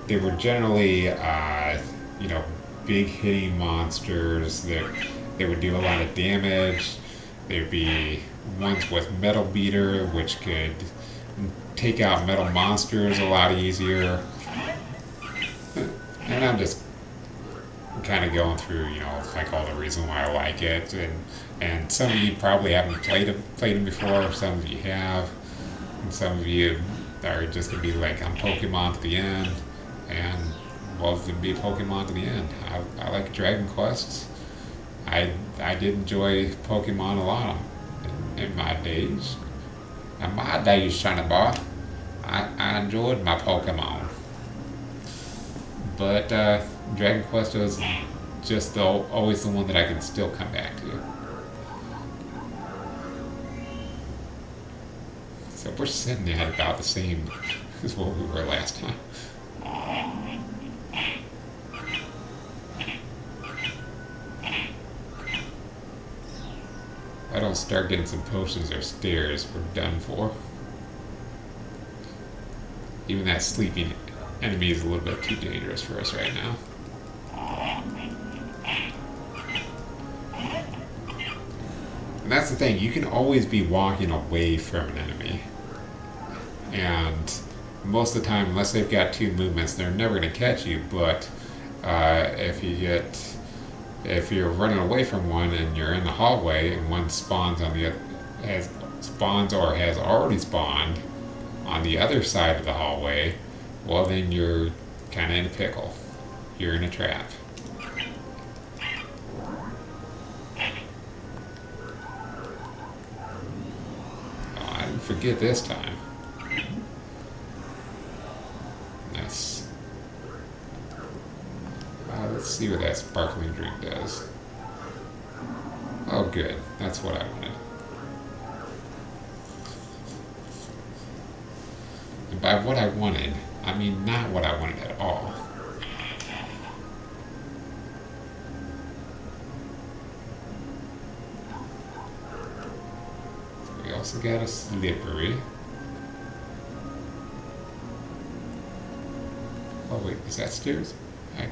They were generally, you know, big hitting monsters that they would do a lot of damage. There'd be ones with Metal Beater, which could take out metal monsters a lot easier. And I'm just kind of going through, you know, like all the reason why I like it, and some of you probably haven't played them before. Some of you have, and some of you are just gonna be like, I'm Pokemon to the end, and well, to be Pokemon to the end. I like Dragon Quests. I did enjoy Pokemon a lot in my days. In my days, Sonny Boy, I enjoyed my Pokemon. But Dragon Quest was just always the one that I can still come back to. So we're sitting at about the same as what we were last time. If I don't start getting some potions or stairs, we're done for. Even that sleeping enemy is a little bit too dangerous for us right now. And that's the thing, you can always be walking away from an enemy. And most of the time, unless they've got two movements, they're never going to catch you. But if you're running away from one and you're in the hallway and one spawns on the spawns or has already spawned on the other side of the hallway, well, then you're kind of in a pickle. You're in a trap. Oh, I didn't forget this time. Nice. Let's see what that sparkling drink does. Oh, good. That's what I wanted. And by what I wanted, I mean not what I wanted at all. So we also got a slippery. Oh wait, is that stairs? I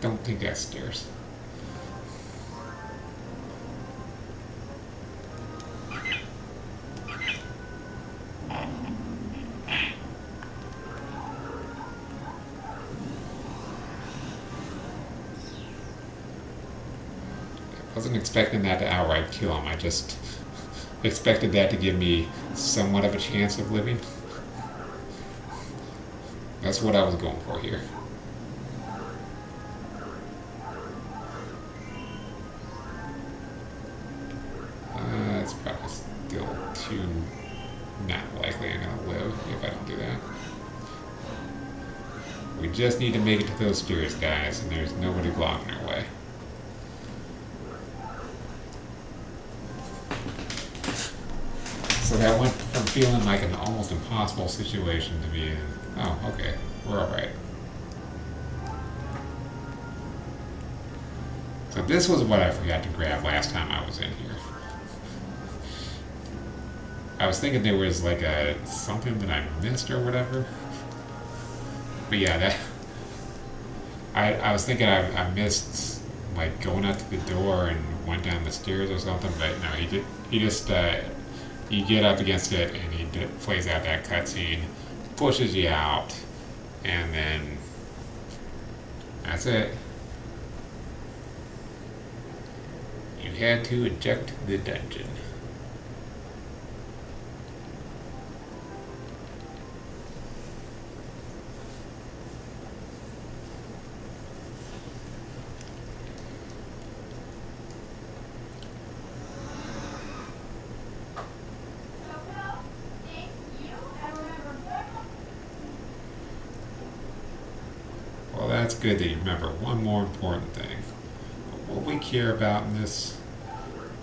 don't think that's stairs. I wasn't expecting that to outright kill him. I just expected that to give me somewhat of a chance of living. That's what I was going for here. It's probably still too not likely I'm going to live if I don't do that. We just need to make it to those stairs, guys, and there's nobody blocking our way. So that went from feeling like an almost impossible situation to being, oh, okay, we're alright. So this was what I forgot to grab last time I was in here. I was thinking there was like something that I missed or whatever. But yeah, that I was thinking I missed like going out to the door and went down the stairs or something, but no, he just you get up against it and he plays out that cutscene, pushes you out, and then that's it. You had to eject the dungeon. Well, that's good that you remember one more important thing. What we care about in this,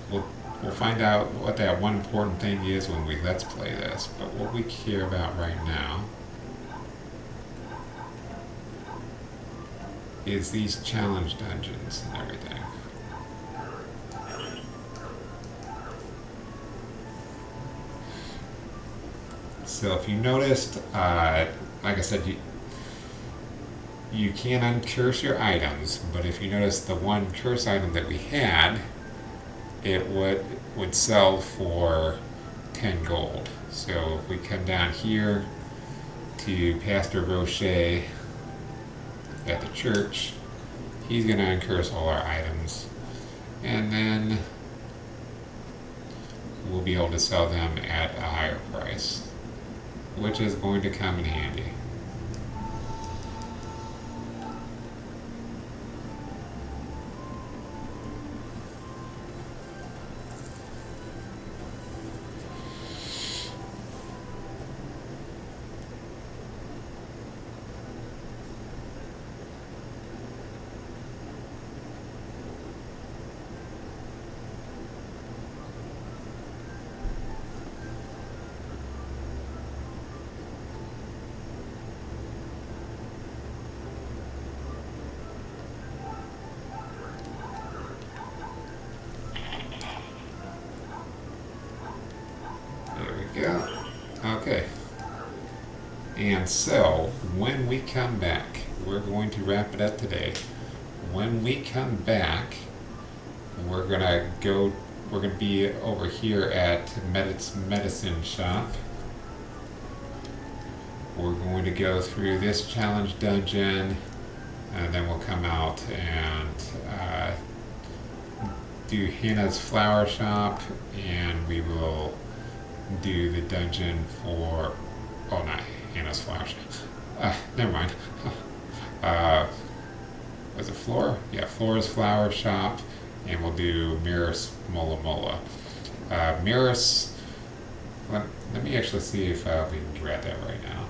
we'll find out what that one important thing is when we let's play this, but what we care about right now is these challenge dungeons and everything. So if you noticed, like I said, you can uncurse your items, but if you notice the one curse item that we had, it would sell for 10 gold. So if we come down here to Pastor Rocher at the church, he's going to uncurse all our items, and then we'll be able to sell them at a higher price, which is going to come in handy. Yeah. Okay. And so, when we come back, we're going to wrap it up today. When we come back, we're gonna be over here at Medicine Shop. We're going to go through this challenge dungeon, and then we'll come out and do Hannah's Flower Shop, and we will do the dungeon for, oh, not Hannah's Flower Shop, never mind. Was it Flora? Yeah, Flora's Flower Shop, and we'll do Mirror's Mola Mola. Mirror's, let me actually see if we can grab that right now.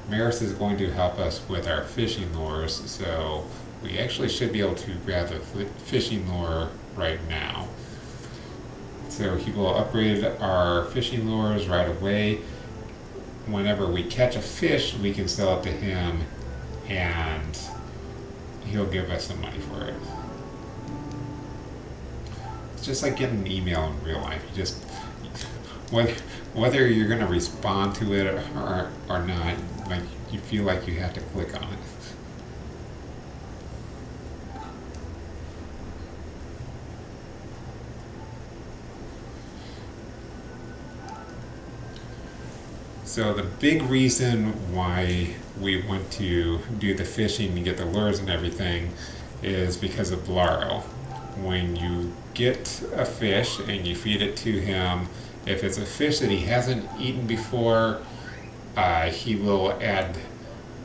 Mirror's is going to help us with our fishing lures, so we actually should be able to grab the fishing lure right now. So he will upgrade our fishing lures right away. Whenever we catch a fish, we can sell it to him, and he'll give us some money for it. It's just like getting an email in real life. You just, whether you're going to respond to it or not, like, you feel like you have to click on it. So the big reason why we want to do the fishing and get the lures and everything is because of Blaro. When you get a fish and you feed it to him, if it's a fish that he hasn't eaten before, he will add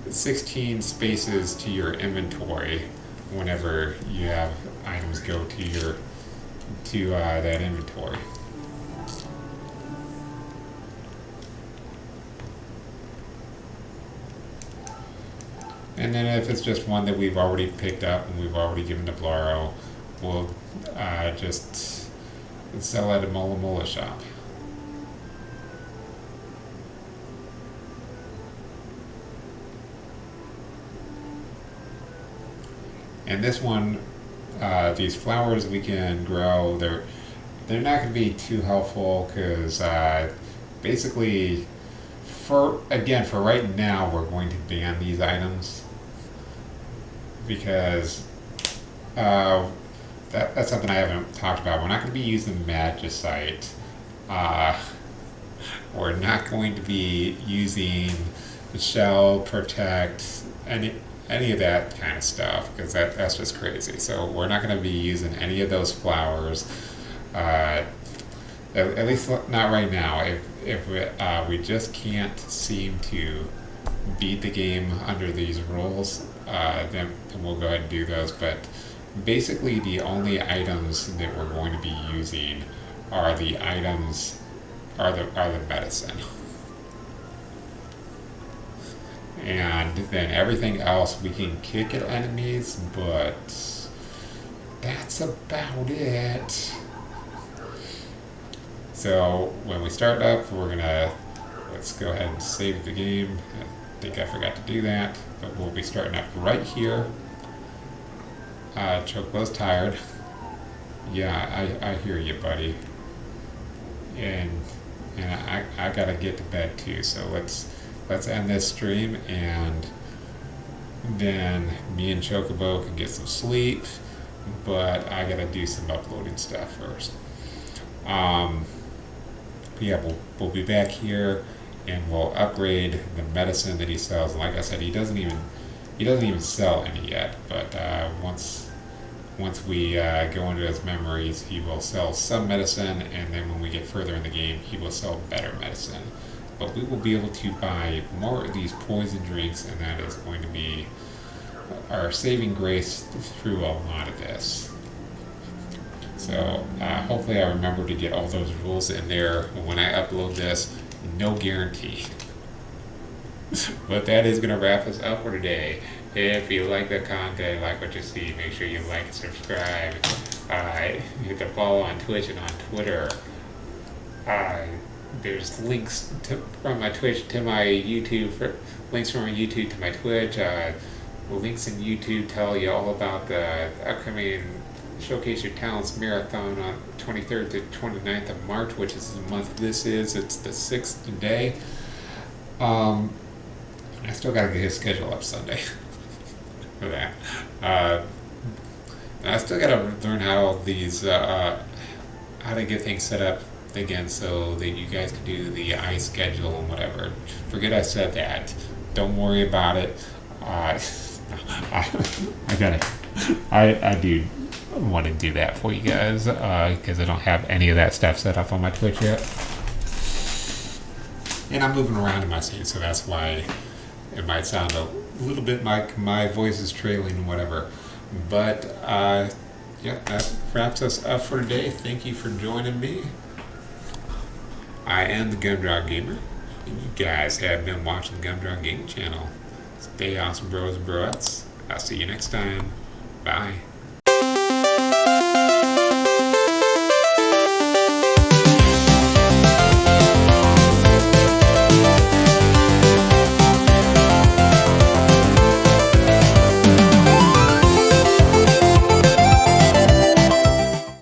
16 spaces to your inventory whenever you have items go to that inventory. And then if it's just one that we've already picked up and we've already given to Blaro, we'll just sell at a Mola Mola shop. And this one, these flowers we can grow, they're not going to be too helpful because basically, for right now, we're going to ban these items because that's something I haven't talked about. We're not going to be using Magicite. We're not going to be using Shell, Protect, any of that kind of stuff because that's just crazy. So we're not going to be using any of those flowers, at least not right now. If we just can't seem to beat the game under these rules, then we'll go ahead and do those. But basically, the only items that we're going to be using are the medicine. And then everything else we can kick at enemies, but that's about it. So when we start up, let's go ahead and save the game. I think I forgot to do that, but we'll be starting up right here. Chocobo's tired. Yeah, I hear you, buddy. And I I gotta get to bed too. So let's end this stream, and then me and Chocobo can get some sleep. But I gotta do some uploading stuff first. Yeah, we'll be back here, and we'll upgrade the medicine that he sells. Like I said, he doesn't even sell any yet. But once we go into his memories, he will sell some medicine, and then when we get further in the game, he will sell better medicine. But we will be able to buy more of these poison drinks, and that is going to be our saving grace through a lot of this. So hopefully I remember to get all those rules in there when I upload this. No guarantee. But that is going to wrap us up for today. If you like the content, like what you see, make sure you like and subscribe. Hit the follow on Twitch and on Twitter. There's links from my Twitch to my YouTube, links from my YouTube to my Twitch. Links in YouTube tell you all about the upcoming Showcase Your Talents Marathon on 23rd to 29th of March, which is the month this is. It's the 6th day. I still got to get his schedule up Sunday for that. I still got to learn how these, how to get things set up again so that you guys can do the ice schedule and whatever. Forget I said that. Don't worry about it. I do want to do that for you guys because I don't have any of that stuff set up on my Twitch yet, and I'm moving around in my scene, so that's why it might sound a little bit like my voice is trailing and whatever. But yeah, that wraps us up for today. Thank you for joining me. I am the Gumdrop Gamer, and you guys have been watching the Gumdrop Gaming channel. Stay awesome, bros and broettes. I'll see you next time. Bye.